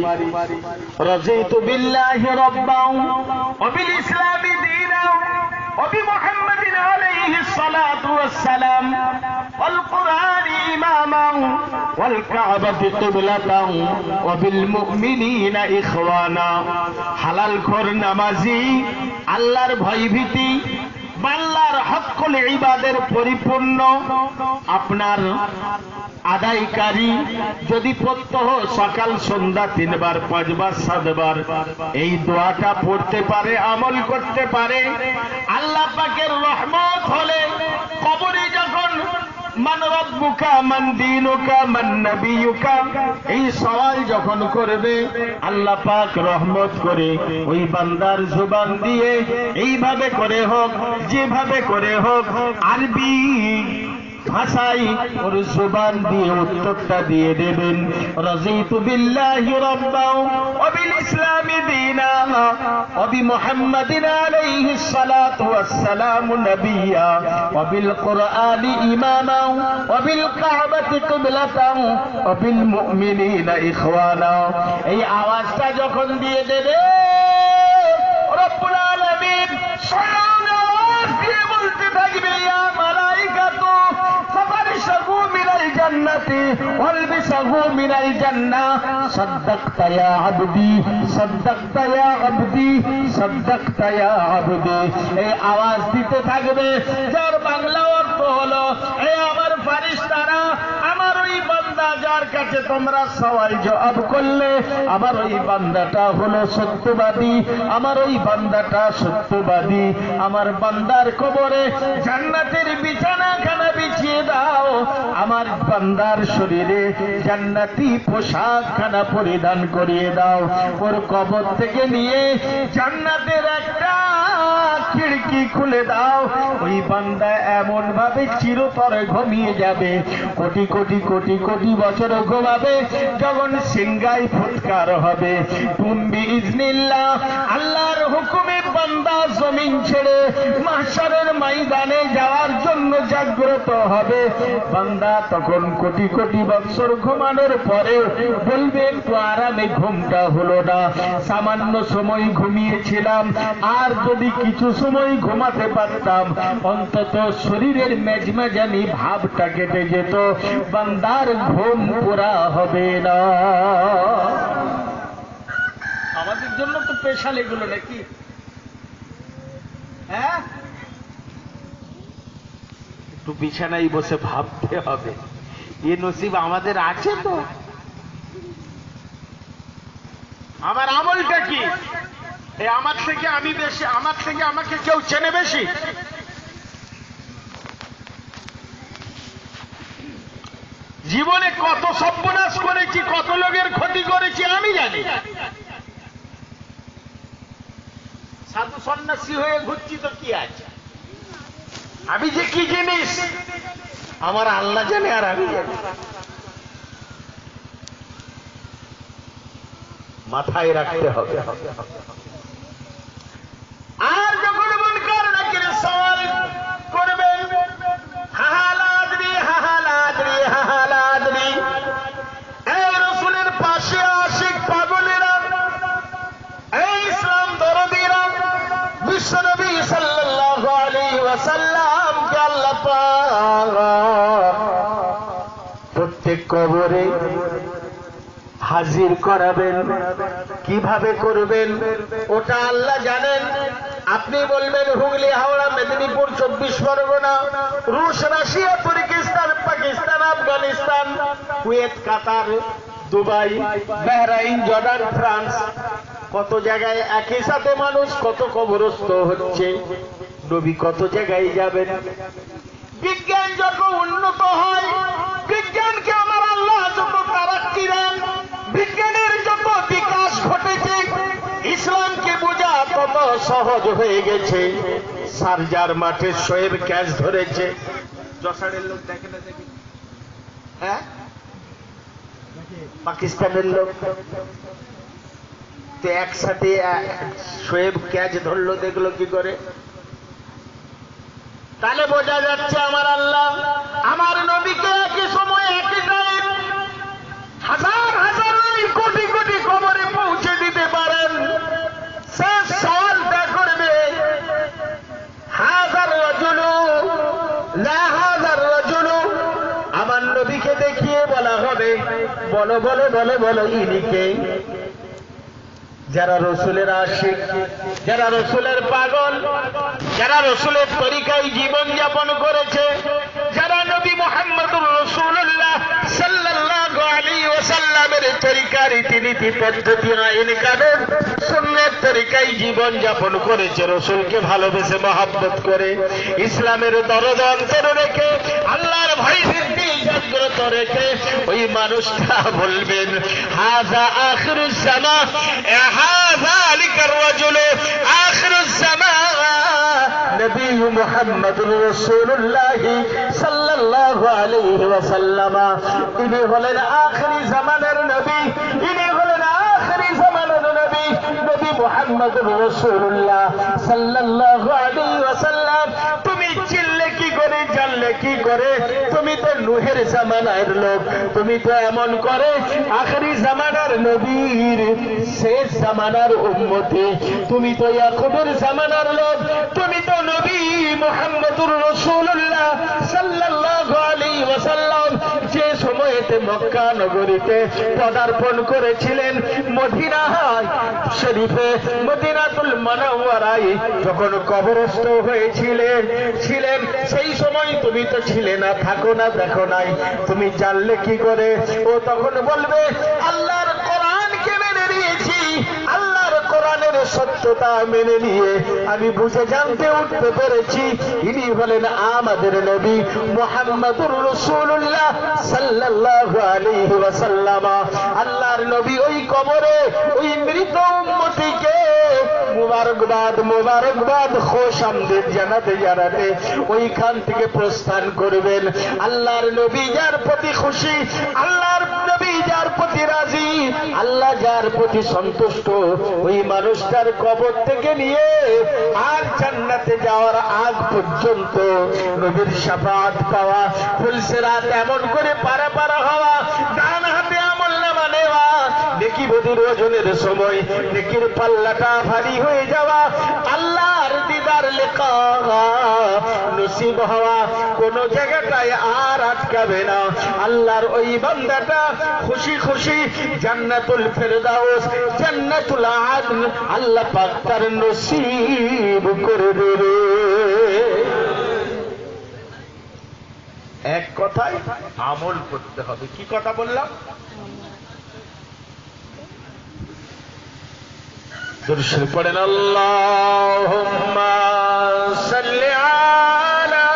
রাজিতু বিল্লাহি রাব্বান ওয়া বিল ইসলামি দীনান ওয়া বি মুহাম্মাদিন আলাইহিস সালাতু ওয়াস সালাম ওয়াল কুরআনি ইমামান ওয়াল কাবাতি কিবলাতান ওয়া বিল মুমিনিনা ইখওয়ানা হালাল খোর নামাজি আল্লাহর ভয়ভীতি বান্দার হকুল ইবাদের পরিপূর্ণ আপনার আদায়কারী যদি প্রত্যহ সকাল সন্ধ্যা 3 বার 5 বার 7 বার এই দোয়াটা পড়তে পারে, আমল করতে পারে, আল্লাহ পাকের রহমত হলে কবরে যখন মান রব্বুকা মান দীনুকা মান নবিয়ুকা এই সওয়াল যখন করবে, আল্লাহ পাক রহমত করে ওই বান্দার জবান দিয়ে এইভাবে করে হোক, যেভাবে করে হোক, আরবি ভাষাই ওর জবান দিয়ে উত্তরটা দিয়ে দেবেন, রাযীতু বিল্লাহি রাব্বাও ওয়া বিল ইসলামি দীনা ওয়া বিমুহাম্মাদিন আলাইহিস সালাতু ওয়াস সালামু নাবিয়্যা ওয়া বিল কুরআনি ইমামা ওয়া বিল কাবাতি কিবলাতান ওয়া বিল মুমিনিনা ইখওয়ানা। এই আওয়াজটা যখন দিয়ে দেবে, রব্বুল আলামিন স্বয়ং আওয়াজ দিয়ে বলতে থাকবে, ইয়া মালাইকাতু ففرشوا من الجنة والبسوا من الجنة صدقت يا عبدي صدقت يا عبدي صدقت يا عبدي। এই আওয়াজ দিতে থাকবে, যার বাংলা অর্থ হলো, এ আমার ফেরেশতারা, আমার ওই বান্দা যার কাছে তোমরা সওয়াল জবাব করলে, আমার ওই বান্দাটা হলো সত্যবাদী, আমার ওই বান্দাটা সত্যবাদী। আমার বান্দার কবরে জান্নাতের বিছানাখানা বিছিয়ে দাও, আমার বান্দার শরীরে জান্নাতি পোশাকখানা পরিধান করিয়ে দাও, ওর কবর থেকে নিয়ে জান্নাতের একটা খিড়কি খুলে দাও। ওই বান্দা এমন ভাবে চিরতরে ঘুমিয়ে যাবে, কোটি কোটি কোটি কোটি বছর ঘুমাবে, যখন সিংগাই ফুৎকার হবে, তুমি ইজনিল্লাহ আল্লাহর হুকুমে বান্দা জমিন ছেড়ে মাহশারের ময়দানে যাওয়ার জন্য জাগ্রত হবে। বান্দা তখন কোটি কোটি বছর ঘুমানোর পরেও বলবে, একটু আরামে ঘুমটা হলো না, সামান্য সময় ঘুমিয়েছিলাম, আর যদি কিছু সময় ঘুমাতে পারতাম অন্তত শরীরের মেজমেজানি ভাবটা কেটে যেত, বান্দার ঘুম পুরা হবে না। আমাদের জন্য তো স্পেশাল এগুলো নাকি? হ্যাঁ, একটু বিছানায় বসে ভাবতে হবে, এ নসিব আমাদের আছে তো? আমার আমলটা কি? আমার থেকে আমি বেশি, আমার থেকে আমাকে কেউ চেনে বেশি? জীবনে কত সর্বনাশ করেছি, কত লোকের ক্ষতি করেছি আমি জানি। সাধু সন্ন্যাসী হয়ে ঘুরছি তো কি আছে? আমি যে কি জিনিস আমার আল্লাহ জানে আর আমি জানি। মাথায় রাখতে হবে। আর যখন মুনকার নাকির সওয়াল করবেন, হাহালাদরি হাহালাদরি হাহালাদরি, এই রাসূলের পাশে আশিক পাগলেরা, এই ইসলাম দরদিরা, বিশ্বনবী সাল্লাল্লাহু আলাইহি ওয়াসাল্লামকে আল্লাহ পাক প্রত্যেক কবরে হাজির করাবেন। কিভাবে করবেন ওটা আল্লাহ জানেন। আপনি বলবেন হুগলি, হাওড়া, মেদিনীপুর, 24 পরগনা, রুশ, রাশিয়া, তুর্কিস্তান, পাকিস্তান, আফগানিস্তান, কুয়েত, কাতার, দুবাই, বাহরাইন, জর্ডান, ফ্রান্স, কত জায়গায় একই সাথে মানুষ কত কবরস্থ হচ্ছে। নবী কত জায়গায় যাবেন। বিজ্ঞান যত উন্নত হয়, বিজ্ঞানকে আমার আল্লাহ যত তারাক্কি দেন, বিজ্ঞানের যত বিকাশ ঘটেছে, ইসলামকে বোঝা তত সহজ হয়ে গেছে। সারজার মাঠে শোয়েব ক্যাচ ধরেছে, যশোরের লোক দেখে না দেখে, হ্যাঁ, পাকিস্তানের লোক তো একসাথে শোয়েব ক্যাচ ধরলো, দেখলো কি করে? তাহলে বোঝা যাচ্ছে আমার আল্লাহ আমার নবীকে একই সময় একই টাইম হাজার হাজার কোটি কোটি কবরে পৌঁছে দিতে পারেন। শেষ সওয়ালটা করবে, হাজার রাজুলু লা হাজার রাজুলু, আমার নবীকে দেখিয়ে বলা হবে, বলো বলো বলো বলো ইনিকে। যারা রসুলের আশিক, যারা রসুলের পাগল, যারা রসুলের তরিকায় জীবন যাপন করেছে, যারা নবী মুহাম্মদুর রাসূলুল্লাহ আলাইহি ওয়াসাল্লামের তরিকা রীতিনীতি পদ্ধতি আইন কানুন সুন্নাত তরিকায় জীবন যাপন করেছে, রাসূলকে ভালোবেসে মহব্বত করে, ইসলামের দরজা অন্তরে রেখে, আল্লাহর ভয় ভীতি জাগ্রত রেখে ওই মানুষটা বলবেন হাযা আখিরুজ জামান, হাযালিকার রাজুল আখিরুজ জামান নবী মুহাম্মদুর রাসূলুল্লাহ সাল্লাল্লাহু আলাইহি ওয়াসাল্লাম। তিনি হলেন আখিরি জামানের নবী, তিনি হলেন আখিরি জামানের নবী, নবী মুহাম্মদুর রাসূলুল্লাহ সাল্লাল্লাহু আলাইহি ওয়াসাল্লাম। তুমি চিনলে কি করে, জানলে কি করে? তুমি তো নূহের জামানার লোক, তুমি তো এমন করে আখিরি জামানার নবীর শেষ জামানার উম্মতি, তুমি তো ইয়াকুবের জামানার লোক, তুমি তো নবী মুহাম্মদুর রাসূলুল্লাহ সাল্লাল্লাহু আলাইহি ওয়াসাল্লাম যে সময়েতে মক্কা নগরীতে পদার্পণ করেছিলেন, মদিনা শরীফে মদিনাতুল মুনাওয়ারায় যখন কবরস্থ হয়েছিলেন সেই সময় তুমি তো ছিলে না, থাকো না, দেখো নাই, তুমি জানলে কি করে? ও তখন বলবে আল্লাহর কোরআনকে মেনে নিয়েছি, আল্লাহর কোরআনের সত্যতা মেনে নিয়ে আমি বুঝে জানতে উঠতে পেরেছি ইনি হলেন আমাদের নবী মুহাম্মদুর রাসূলুল্লাহ সাল্লাল্লাহু আলাইহি ওয়াসাল্লাম। আল্লাহর নবী ওই কবরে ওই মৃত উম্মতিকে মুবারকবাদ মুবারকবাদ খোশ আমদেদ জানাতে জানাতে ওইখান থেকে প্রস্থান করবেন। আল্লাহর নবী যার প্রতি খুশি, আল্লাহর নবী যার প্রতি রাজি, আল্লাহ যার প্রতি সন্তুষ্ট, ওই মানুষটার কবর থেকে নিয়ে আর জান্নাতে যাওয়ার আগ পর্যন্ত নবীর শাফাআত পাওয়া, ফুলসিরাত এমন করে পারা হওয়া, ডান হাতে আমলনামা নেওয়া, নেকি বদির ওজনের সময় নেকির পাল্লাটা ভারী হয়ে যাওয়া, আল্লাহর দিদার লেখা নসিব হওয়া, কোন জায়গাটায় আর আটকাবে না। আল্লাহর ওই বান্দাটা খুশি খুশি জান্নাতুল ফেরদাউস, জান্নাতুল আদন আল্লাহ পাক তার নসিব করে দেবে। এক কথায় আমল করতে হবে। কি কথা বললাম? দুরূদ পড়েন আল্লাহুম্মা সাল্লি আলা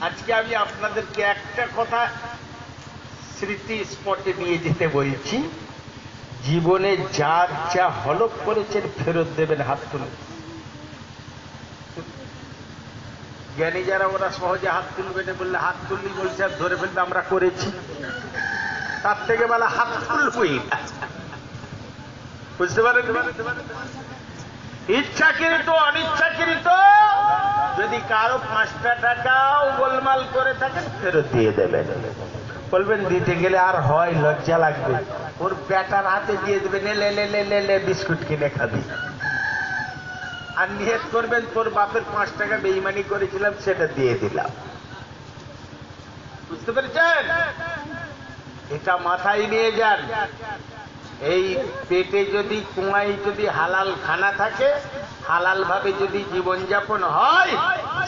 আজকে আমি আপনাদেরকে একটা কথা স্মৃতি স্পটে নিয়ে যেতে বলছি। জীবনে যার যা হলফ করেছেন ফেরত দেবেন, হাত তুলে। জ্ঞানী যারা ওরা সহজে হাত তুলবে না, বললে হাত তুললি বলছে আর ধরে ফেলবে আমরা করেছি, তার থেকে বলা হাত তুলবই না। বুঝতে পারেন? ইচ্ছাকৃত অনিচ্ছাকৃত যদি কারো 5টা টাকাও গোলমাল করে থাকেন ফেরত দিয়ে দেবেন। বলবেন দিতে গেলে আর হয়, লজ্জা লাগবে, ওর বেটার হাতে দিয়ে দেবে, নে বিস্কুট কিনে খাবি। আর নিয়ত করবেন তোর বাপের 5 টাকা বেঈমানি করেছিলাম সেটা দিয়ে দিলাম। বুঝতে পেরেছেন? এটা মাথায় নিয়ে যান। এই পেটে যদি কুয়ায় যদি হালাল খানা থাকে, হালাল ভাবে যদি জীবনযাপন হয়,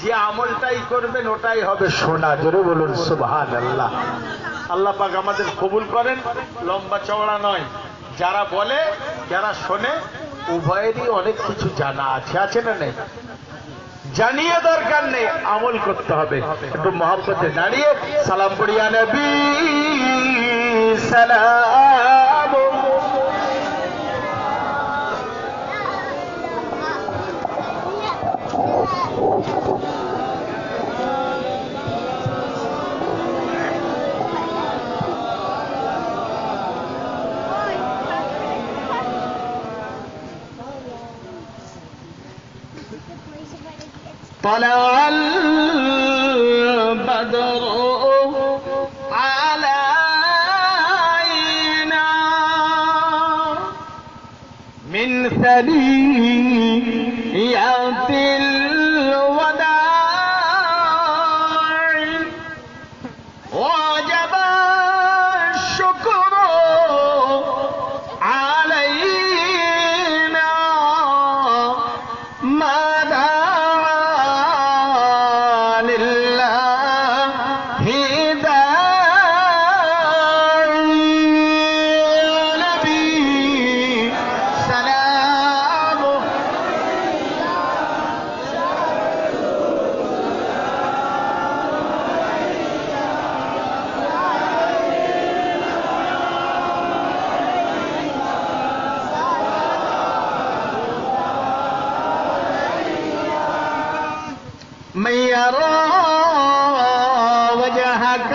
যে আমলটাই করবেন ওটাই হবে সোনা। জোরে বলুন সুবহানাল্লাহ। আল্লাহ পাক আমাদের কবুল করেন। লম্বা চওড়া নয়, যারা বলে যারা শোনে উভয়েরই অনেক কিছু জানা আছে না নেই? জানিয়ে দরকার নেই, আমল করতে হবে। একটু মহব্বতে দাঁড়িয়ে সালাম পড়িয়া নবী সালাম। طلع البدر علينا من ثنيات الوداع وجب الشكر من يرى وجهك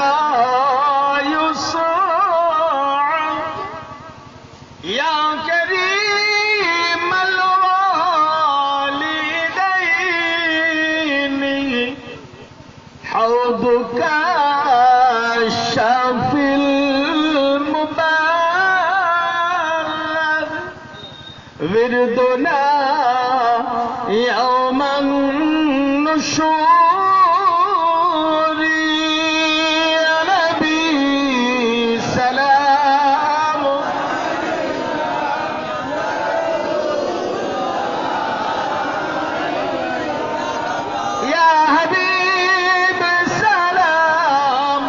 يسرع يا كريم الوالدين حوضك الشافي المبارك وردنا يوم النشور يا نبي سلام يا حبيب سلام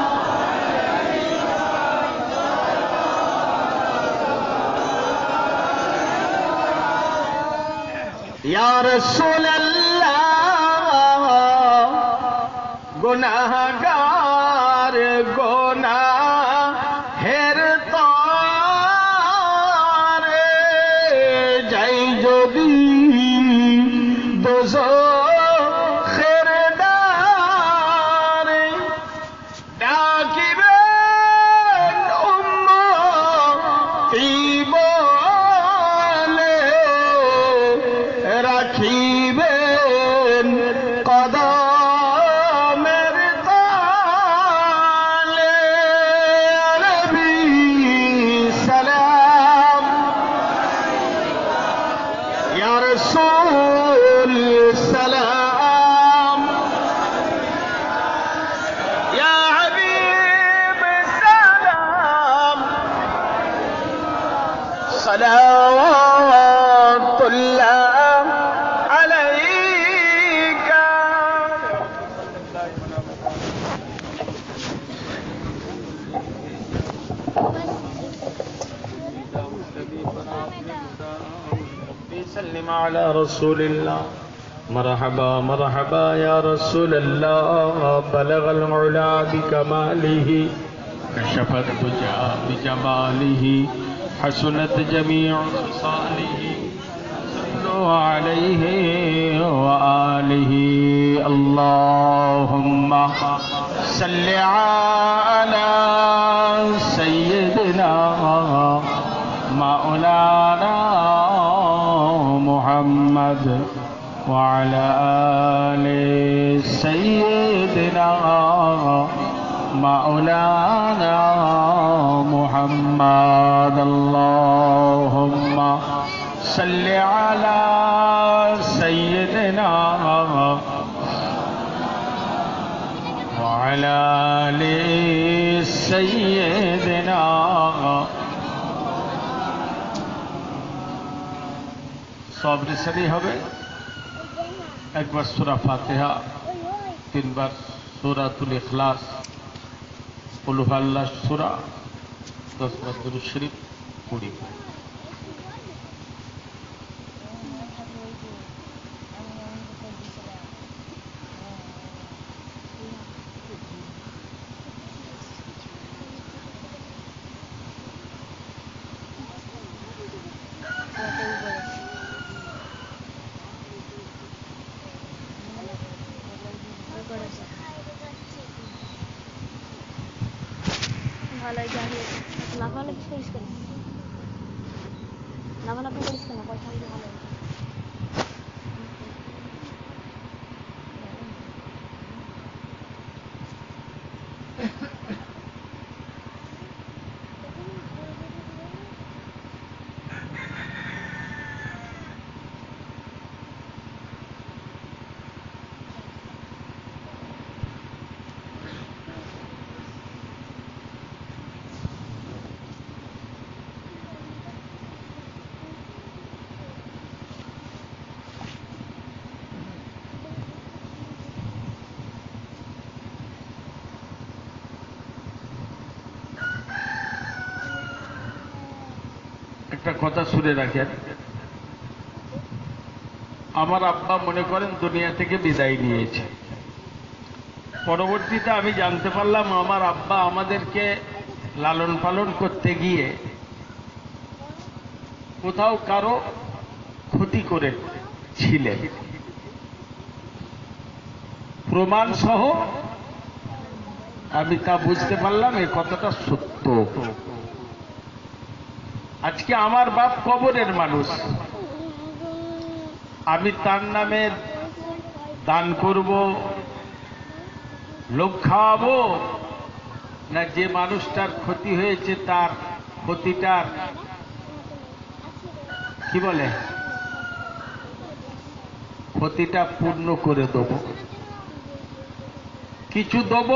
يا رسول الله गुनाहगार गुनाहेर तारे যাই যদি দোজখের দ্বারে ডাকিবেন উম্মতি বলে রাখিবেন কদমের তালে নবী সালাম ইয়া রাসূল সালাম ইয়া হাবিব সালাম সালাওয়াতুল্লাহ আলাইকা سلم على رسول الله مرحبا مرحبا يا رسول الله بلغ العلا بكماله كشف الدجى بجماله حسنت جميع خصاله صلوا عليه وآله اللهم صل على سيدنا مولانا محمد وعلى آل سيدنا مولانا محمد اللهم صل على سيدنا وعلى آل سيدنا সব রিসালি হবে একবার সূরা ফাতিহা তিনবার সূরাতুল ইখলাস কুল হুয়াল্লাহ সূরা 10 বার দুরূদ শরীফ 20 বার একটা কথা শুনে রাখেন আমার আব্বা মনে করেন দুনিয়া থেকে বিদায় নিয়েছে পরবর্তীতে আমি জানতে পারলাম আমার আব্বা আমাদেরকে লালন পালন করতে গিয়ে কোথাও কারো ক্ষতি করেছিলেন প্রমাণ সহ আমি তা বুঝতে পারলাম এই কথাটা সত্য। আজকে আমার বাপ কবরের মানুষ, আমি তার নামে দান করব, লোক খাওয়াবো, না যে মানুষটার ক্ষতি হয়েছে তার ক্ষতিটার কি বলে ক্ষতিটা পূর্ণ করে দেব। কিছু দেব,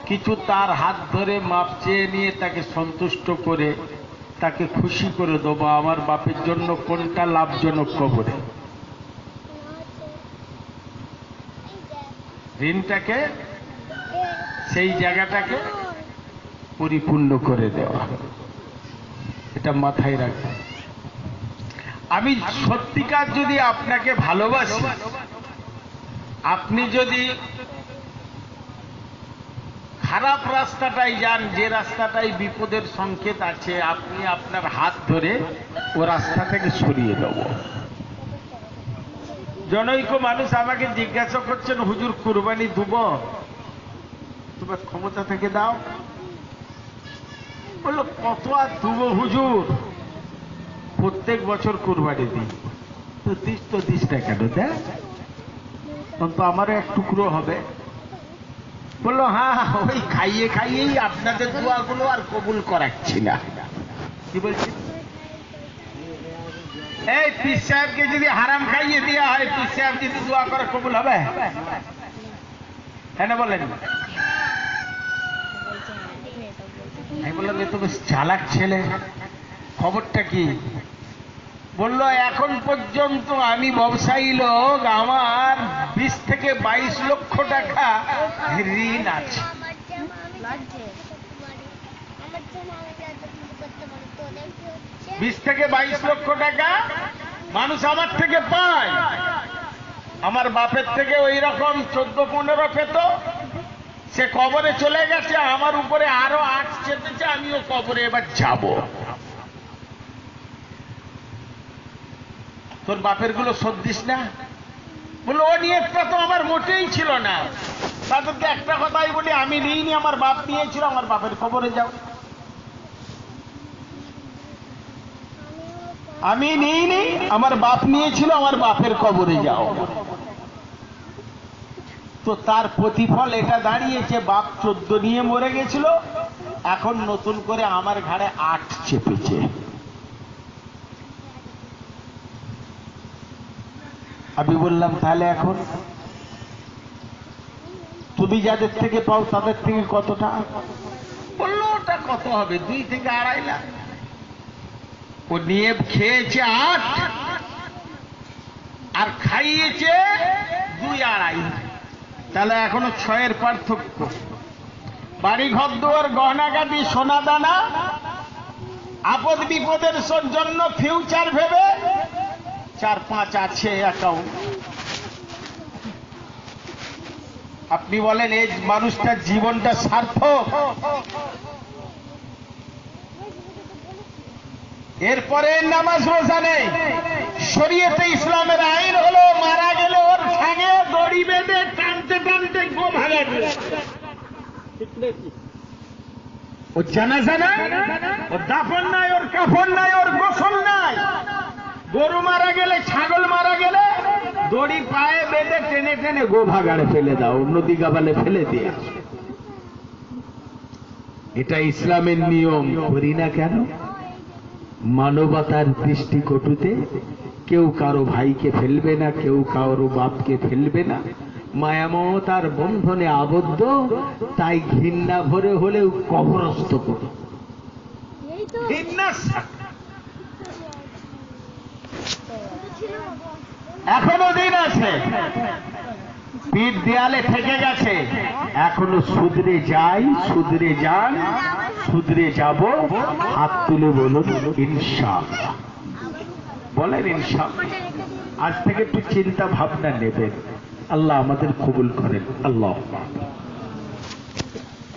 কিছু তার হাত ধরে মাপ চেয়ে নিয়ে তাকে সন্তুষ্ট করে তাকে খুশি করে দেবো। আমার বাপের জন্য কোনটা লাভজনক কবরে? ঋণটাকে, সেই জায়গাটাকে পরিপূর্ণ করে দেওয়া, এটা মাথায় রাখবেন। আমি সত্যিকার যদি আপনাকে ভালোবাসি, আপনি যদি খারাপ রাস্তাটাই যান, যে রাস্তাটাই বিপদের সংকেত আছে, আপনি আপনার হাত ধরে ও রাস্তা থেকে সরিয়ে দেব। জনৈক মানুষ আমাকে জিজ্ঞাসা করছেন, হুজুর কুরবানি দেব, তোমার ক্ষমতা থেকে দাও। বললো কত আর দেব হুজুর, প্রত্যেক বছর কুরবানি দিই। তো দিসটা কেন, দেখ তো আমারও এক টুকরো হবে। বললো হ্যাঁ, ওই খাইয়ে খাইয়েই আপনাদের দোয়াগুলো আর কবুল করাচ্ছি না। কি বলছি? এই পীর সাহেবকে যদি হারাম খাইয়ে দেওয়া হয়, পীর সাহেব যদি দোয়া করে কবুল হবে? হ্যাঁ না বলেন? আমি বললাম এ তো বেশ চালাক ছেলে, খবরটা কি? বললো এখন পর্যন্ত আমি ব্যবসায়ী লোক, আমার 20 থেকে 22 লক্ষ টাকা ঋণ আছে। 20 থেকে 22 লক্ষ টাকা মানুষ আমার থেকে পায়। আমার বাপের থেকে ওই রকম 14-15 পেত, সে কবরে চলে গেছে, আমার উপরে আরো 8 চেপেছে, আমিও কবরে এবার যাব। তোর বাপের গুলো শোধ দিস না? বললো ও নিয়তটা তো আমার মোটেই ছিল না। তাদেরকে একটা কথাই বলি, আমি নিইনি, আমার বাপ নিয়েছিল, আমার বাপের কবরে যাও। আমি নিইনি, আমার বাপ নিয়েছিল, আমার বাপের কবরে যাও। তো তার প্রতিফল এটা দাঁড়িয়েছে, বাপ 14 নিয়ে মরে গেছিল, এখন নতুন করে আমার ঘাড়ে 8 চেপেছে। আমি বললাম তাহলে এখন তুমি যাদের থেকে পাও তাদের থেকে কতটা? বললো ওটা কত হবে, 2 থেকে 2.5 লাখ। ও নিয়ে খেয়েছে 8 আর খাইয়েছে 2-2.5, তাহলে এখনো 6 পার্থক্য। বাড়ি ঘর দুয়ার গহনাগাটি সোনা দানা, আপদ বিপদের জন্য ফিউচার ভেবে 4-5 আছে অ্যাকাউন্ট। আপনি বলেন এই মানুষটার জীবনটা সার্থক? এরপরে নামাজ রোজা নেই, শরীয়তে ইসলামের আইন হলো মারা গেলে ওর ঠ্যাঙে দড়ি বেঁধে টানতে টানতে গো ভাগাবে। ওর জানাজা নাই, ওর দাফন নাই, ওর কাফন নাই, ওর গোসল নাই। গরু মারা গেলে, ছাগল মারা গেলে দড়ি পায়ে বেঁধে টেনে টেনে গো ভাগাড়ে ফেলে দাও, নদী গাবালে ফেলে দিয়ে। এটা ইসলামের নিয়ম। করি না কেন? মানবতার দৃষ্টিকটুতে কেউ কারো ভাইকে ফেলবে না, কেউ কারো বাপকে ফেলবে না, মায়ামমতার বন্ধনে আবদ্ধ, তাই ঘৃণা ভরে হলেও কবরস্থ করো। এখনো দিন আছে, পিঠ দেয়ালে থেকে গেছে, এখনো শুধরে যাই, শুধরে যান, শুধরে যাব। হাত তুলে বলুন ইনশাআল্লাহ। বলেন ইনশাআল্লাহ। আজ থেকে একটু চিন্তা ভাবনা নেবেন, আল্লাহ আমাদের কবুল করেন। আল্লাহ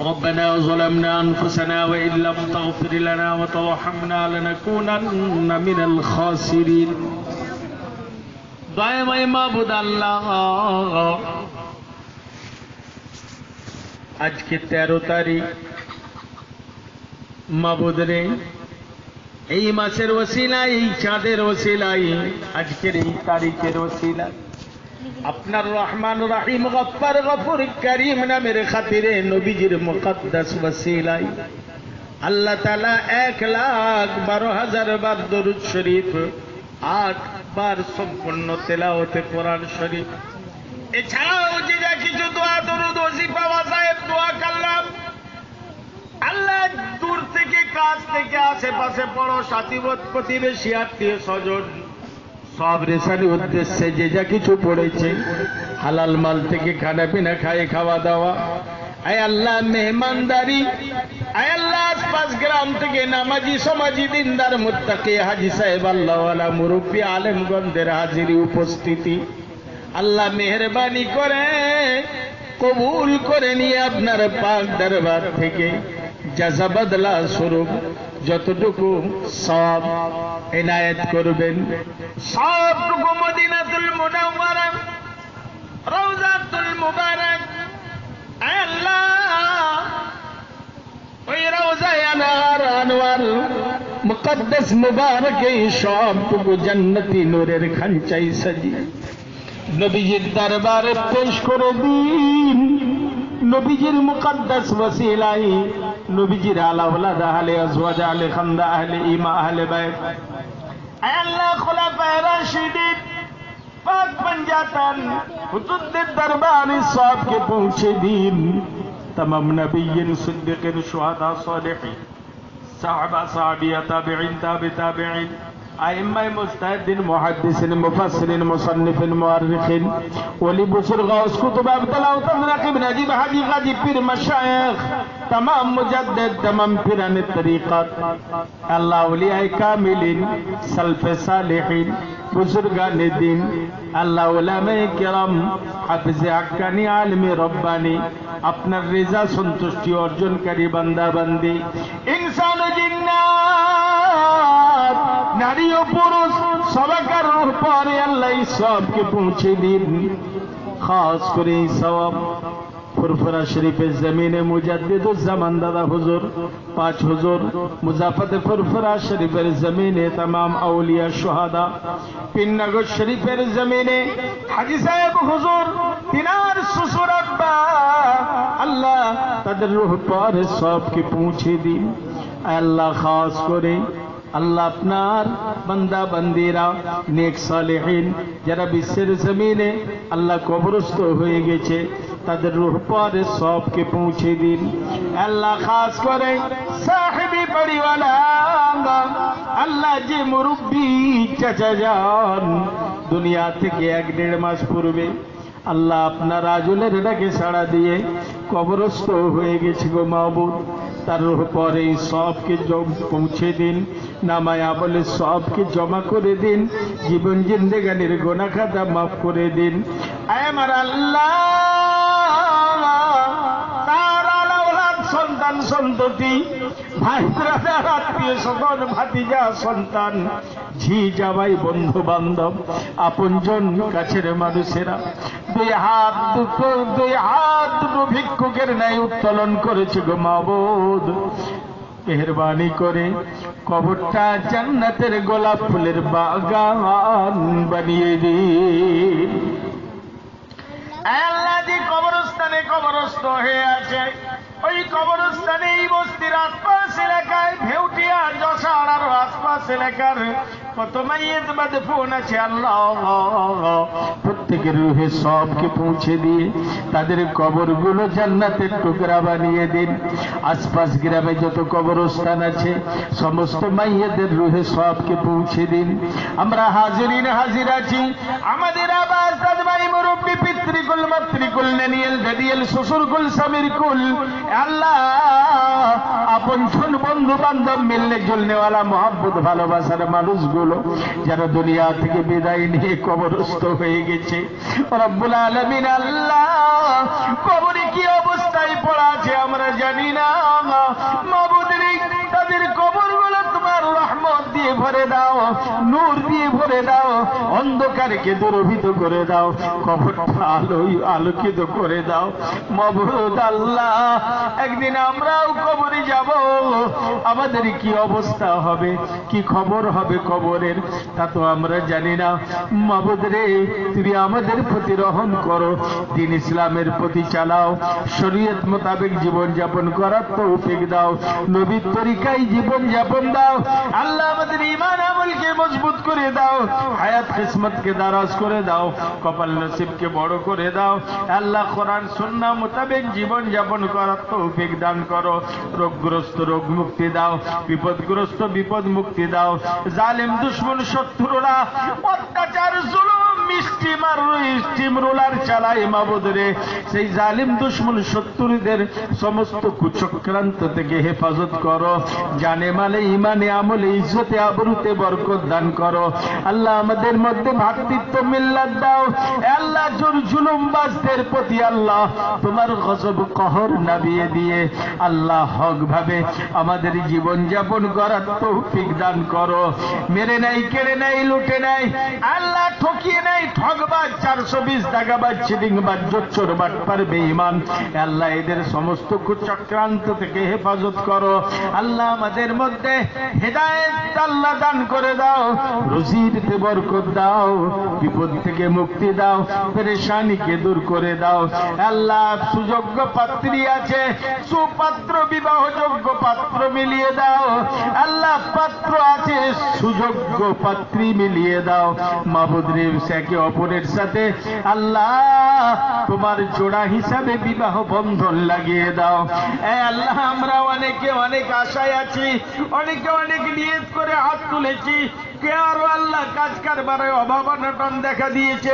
ربنا ظلمنا أنفسنا وإن لم تغفر لنا وترحمنا لنكونن من الخاسرين। দয়াময় মাবুদ আল্লাহ, আজকে 13 তারিখ। মাবুদ রে, এই মাসের ওসিলায়, এই চাঁদের ওসিলায়, আজকের এই তারিখের ওসিলায় আপনার রহমান রহিম গফফার গফুর করিম নামের খাতিরে নবীজির মুকদ্দাস ওসিলায় আল্লাহ তাআলা 1,12,000 বার দরুদ শরীফ, 8 বার সম্পূর্ণ তেলাওয়াতে কোরআন শরীফ, এছাড়াও যে যা কিছু দোয়া দরুদ ওজিফা ওয়াজায়েব দোয়া করলাম, আল্লাহ দূর থেকে কাছ থেকে আশেপাশে বড় সাথী প্রতিবেশী আত্মীয় স্বজন সব রেশানি উদ্দেশ্যে যে যা কিছু পড়েছে, হালাল মাল থেকে খানা পিনা খায়, খাওয়া দাওয়া, আয় আল্লাহ মেহমানদারি, আয় আল্লাহ আশপাশ গ্রাম থেকে নামাজি সমাজি দিনদার মুত্তাকি হাজি সাহেব আল্লাহওয়ালা মুরব্বী আলেমগণদের হাজিরি উপস্থিতি আল্লাহ মেহরবানি করে কবুল করে নিয়ে আপনার পাক দরবার থেকে জাযা বদলা স্বরূপ যতটুকু সওয়াব ইনায়েত করবেন, সবটুকু মদিনাতুল মুনাওয়ারা রওজাতুল মুবারক, আয় আল্লাহ ওই রওজায়ে আনোয়ার মুকদ্দাস মুবারকে সবটুকু জান্নাতি নূরের খানচাই সাজিয়ে নবীজির দরবারে পেশ করে দিন। নবীজির মুকদ্দাস ওসিলায় নবীজির আলা ওলাদ আহলে আজওয়াজ আহলে খান্দা আহলে ইমা আহলে বাইত, আয় আল্লাহ খুলাফায়ে রাশিদিন পাক पंजातन হুজুরদের দরবারে সবকে পৌঁছে দিন। तमाम नबीय्यिन सिद्दीक़ीन शुहदा सालिहीन साहबा साहबिया ताबिईन ताबी ताबिईन आइम्माए मुजतहिदीन मुहद्दिसिन मुफस्सिरीन मुसन्निफिन मुअर्रिखीन वली बुजुर्ग गौस कुतुब अब्दुल्लाह तनकीब नजीब हाजी गाजी पीर मशाइख तमाम मुजद्दिद तमाम पीराने तरीक़त अल्लाह औलियाए कामिलीन सल्फ़े सालिहीन बुजुर्गाने दीन अल्लाह उलमाए किराम हाफिज़े हक्कानी आलिमे रब्बानी আপনার রেজা সন্তুষ্টি অর্জনকারী বান্দা বান্দি ইনসান ও জিন্নাত নারী ও পুরুষ সবাইকার উপরে আল্লাহ সবকে পৌঁছে দিন। খাস করে সওয়াব ফুরফুরা শরীফের জমিনে মুজাদ্দিদুজ্জামান দাদা হুজুর 5 হুজুর মুজাফফত ফুরফুরা শরীফের জমিনে तमाम আউলিয়া শুহাদা পিন্নাগর শরীফের জমিনে হাজী সাহেব হুজুর তিনার শ্বশুর আব্বা আল্লাহ তাদের রূহ পার সবকে পৌঁছে দিন। আল্লাহ খাস করে আল্লাহ আপনার বান্দা বান্দিরা নেক সালেহিন যারা বিশ্বের জমিনে আল্লাহ কবরস্থ হয়ে গেছে তাদের রূহ পারে সবকে পৌঁছে দিন। আল্লাহ খাস করে সাহেবী বাড়িওয়ালা আল্লাহ যে মুরব্বী চাচা যান দুনিয়া থেকে 1-1.5 মাস পূর্বে আল্লাহ আপনার আজলের ডাকে সাড়া দিয়ে কবরস্থ হয়ে গেছে গো মাবুদ, তার রূহ পরে সবকে পৌঁছে দিন, নামায়া বলে সবকে জমা করে দিন, জীবন জিন্দেগানির গুনাহ খাতা মাফ করে দিন। আয় আমার আল্লাহ তার আওলাদ সন্তান সন্ততি ভাই ব্রাদার আত্মীয় স্বজন ভাতিজা সন্তান ঝি জামাই বন্ধু বান্ধব আপনজন কাছের মানুষেরা দুই হাত দুটো ভিক্ষুকের ন্যায় উত্তোলন করেছে গো মাবুদ, মেহেরবানি করে কবরটা জান্নাতের গোলাপ ফুলের বাগান বানিয়ে দিন। আল্লাহ যে কবরস্থানে কবরস্থ হয়ে আছে ওই কবরস্থানে এই বস্তির আশপাশ এলাকায় ভেউটিয়া যশোর আর আশপাশ এলাকার কত মাইয়িত মাদফুন আছে আল্লাহ প্রত্যেকের রূহে সবকে পৌঁছে দিয়ে তাদের কবরগুলো জান্নাতের টুকরা বানিয়ে দিন। আশপাশ গ্রামে যত কবরস্থান আছে সমস্ত মাইয়িতের রূহে সবকে পৌঁছে দিন। আমরা হাজিরিন হাজির আছি, আমাদের আবাস দাদ ভাই মুরব্বী পিতৃকুল মাতৃকুল নেনিয়েল দাদিয়েল শ্বশুরকুল স্বামীর কুল আল্লাহ আপন জন বন্ধু বান্ধব মিলনে ঝুলনেওয়ালা মহব্বত ভালোবাসার মানুষগুলো যারা দুনিয়া থেকে বিদায় নিয়ে কবরস্থ হয়ে গেছে রব্বুল আলামিন আল্লাহ কবরে কি অবস্থায় পড়া আছে আমরা জানি না, মাবুদ রে তাদের কবরগুলো তোমার রহমত দিয়ে দিয়ে ভরে দাও, নূর দিয়ে ভরে দাও, অন্ধকারকে দূরভীত করে দাও, কবরটা আলোকিত করে দাও। মাবুদ আল্লাহ, একদিন আমরাও কবরে যাব, আমাদের কি অবস্থা হবে, কি খবর হবে কবরের, তা তো আমরা জানি না। মাবুদ রে, তুমি আমাদের প্রতি রহম করো, দ্বীন ইসলামের প্রতি চালাও, শরীয়ত মোতাবেক জীবন যাপন করার তৌফিক দাও, নবীর তরিকায় জীবন যাপন দাও। আল্লাহ আমাদের ঈমান আমলকে মজবুত করে দাও, হায়াত কিসমতকে দারাজ করে দাও, কপাল নসিবকে বড় করে দাও। আল্লাহ কোরআন সুন্নাহ মোতাবেক জীবন যাপন করার তৌফিক দান করো। রোগগ্রস্ত রোগ মুক্তি দাও, বিপদগ্রস্ত বিপদ মুক্তি দাও। জালেম দুশমন শত্রুরা অত্যাচার জুলুম স্টিম রোলার চালায় মাবুদ রে, সেই জালিম দুশমন শত্রুদের সমস্ত কুচক্রান্ত থেকে হেফাজত করো। জানে মালে ইমানে আমলে ইজ্জতে আবরুতে বরকত দান করো। আল্লাহ আমাদের মধ্যে ভ্রাতৃত্ব মিল্লাত দাও। আল্লাহ জুলুমবাজদের প্রতি আল্লাহ তোমার গজব কহর নামিয়ে দিয়ে আল্লাহ হক ভাবে আমাদের জীবন যাপন করার তৌফিক দান করো। মেরে নাই, কেড়ে নাই, লুটে নাই, আল্লাহ ঠকিয়ে নাই, ঠকবাজ, 420 দাগাবাজ, চিটিংবাজ, জোচ্চোর, বাটপার, বেঈমান, আল্লাহ এদের সমস্ত কুচক্রান্ত থেকে হেফাজত করো। আল্লাহ আমাদের মধ্যে হেদায়েত আল্লাহ দান করে দাও, রুজিতে বরকত দাও, বিপদ থেকে মুক্তি দাও, পেরেশানিকে দূর করে দাও। আল্লাহ সুযোগ্য পাত্রী আছে, সুপাত্র বিবাহযোগ্য পাত্র মিলিয়ে দাও। আল্লাহ পাত্র আছে, সুযোগ্য পাত্রী মিলিয়ে দাও। মাবুদ রে, একে অপরের সাথে আল্লাহ তোমার জোড়া হিসাবে বিবাহ বন্ধন লাগিয়ে দাও। আল্লাহ আমরা অনেকে অনেক আশায় আছি, অনেকে অনেক নিয়ত করে হাত তুলেছি, কে আরো আল্লাহ কাজ কারবারে অভাব অনটন দেখা দিয়েছে,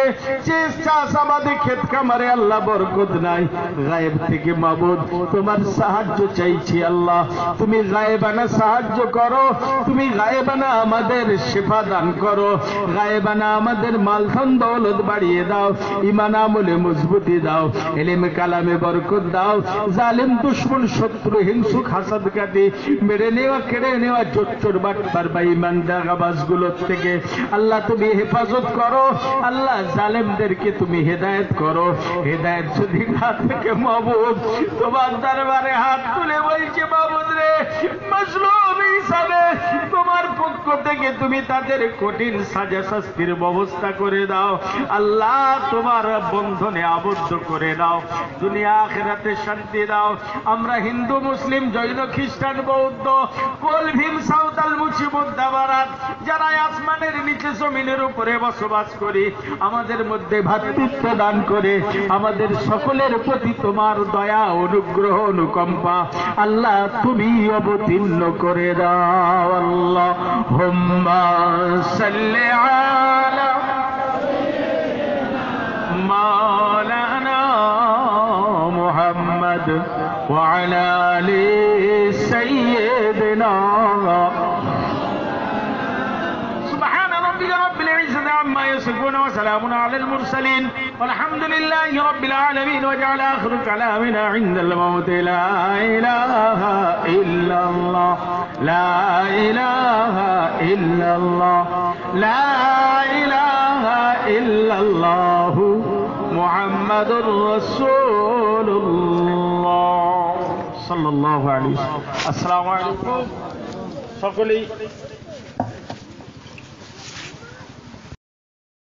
চাষাবাদে ক্ষেত খামারে আল্লাহ বরকত নাই। গায়েব থেকে মাবুদ তোমার সাহায্য চাইছি আল্লাহ, তুমি গায়েবানা সাহায্য করো, তুমি গায়েবানা আমাদের শেফা দান করো, গায়েবানা আমাদের মালধন দৌলত বাড়িয়ে দাও, ঈমান আমলে মজবুতি দাও, ইলমে কালামে বরকত দাও। জালিম দুশমন শত্রু হিংসুক হাসাদ কাটি মেরে নেওয়া, কেড়ে নেওয়া, চোর বাটপার বা ঈমান দাগাবাজ গুলোর থেকে আল্লাহ তুমি হেফাজত করো। আল্লাহ জালেমদেরকে তুমি হেদায়েত করো। হেদায়েত যদি না থেকে মাবুদ তোমার দরবারে হাত তুলে বলছে, মাবুদ রে, মাজলুম হিসাবে তোমার পক্ষ থেকে তুমি তাদের কঠিন সাজা শাস্তির ব্যবস্থা করে দাও। আল্লাহ তোমার বন্ধনে আবদ্ধ করে দাও, দুনিয়া আখিরাতে শান্তি দাও। আমরা হিন্দু, মুসলিম, জৈন, খ্রিস্টান, বৌদ্ধ, কোল, ভীম, সাঁওতাল, মুচিবুদ্দা, বারাত, যারা আসমানের নিচে জমিনের উপরে বসবাস করি, আমাদের মধ্যে ভ্রাতৃত্ব দান করে আমাদের সকলের প্রতি তোমার দয়া, অনুগ্রহ, অনুকম্পা আল্লাহ তুমি অবতীর্ণ করে দাও। আল্লাহুম্মা সাল্লি আলা মাওলানা মুহাম্মদ ওয়া আলা আলি সাইয়্যিদিনা عما يصفون وسلام على المرسلين والحمد لله رب العالمين. وجعل آخر كلامنا عند الموت لا إله إلا الله لا إله إلا الله لا إله إلا الله محمد رسول الله صلى الله عليه وسلم. السلام عليكم সকলেই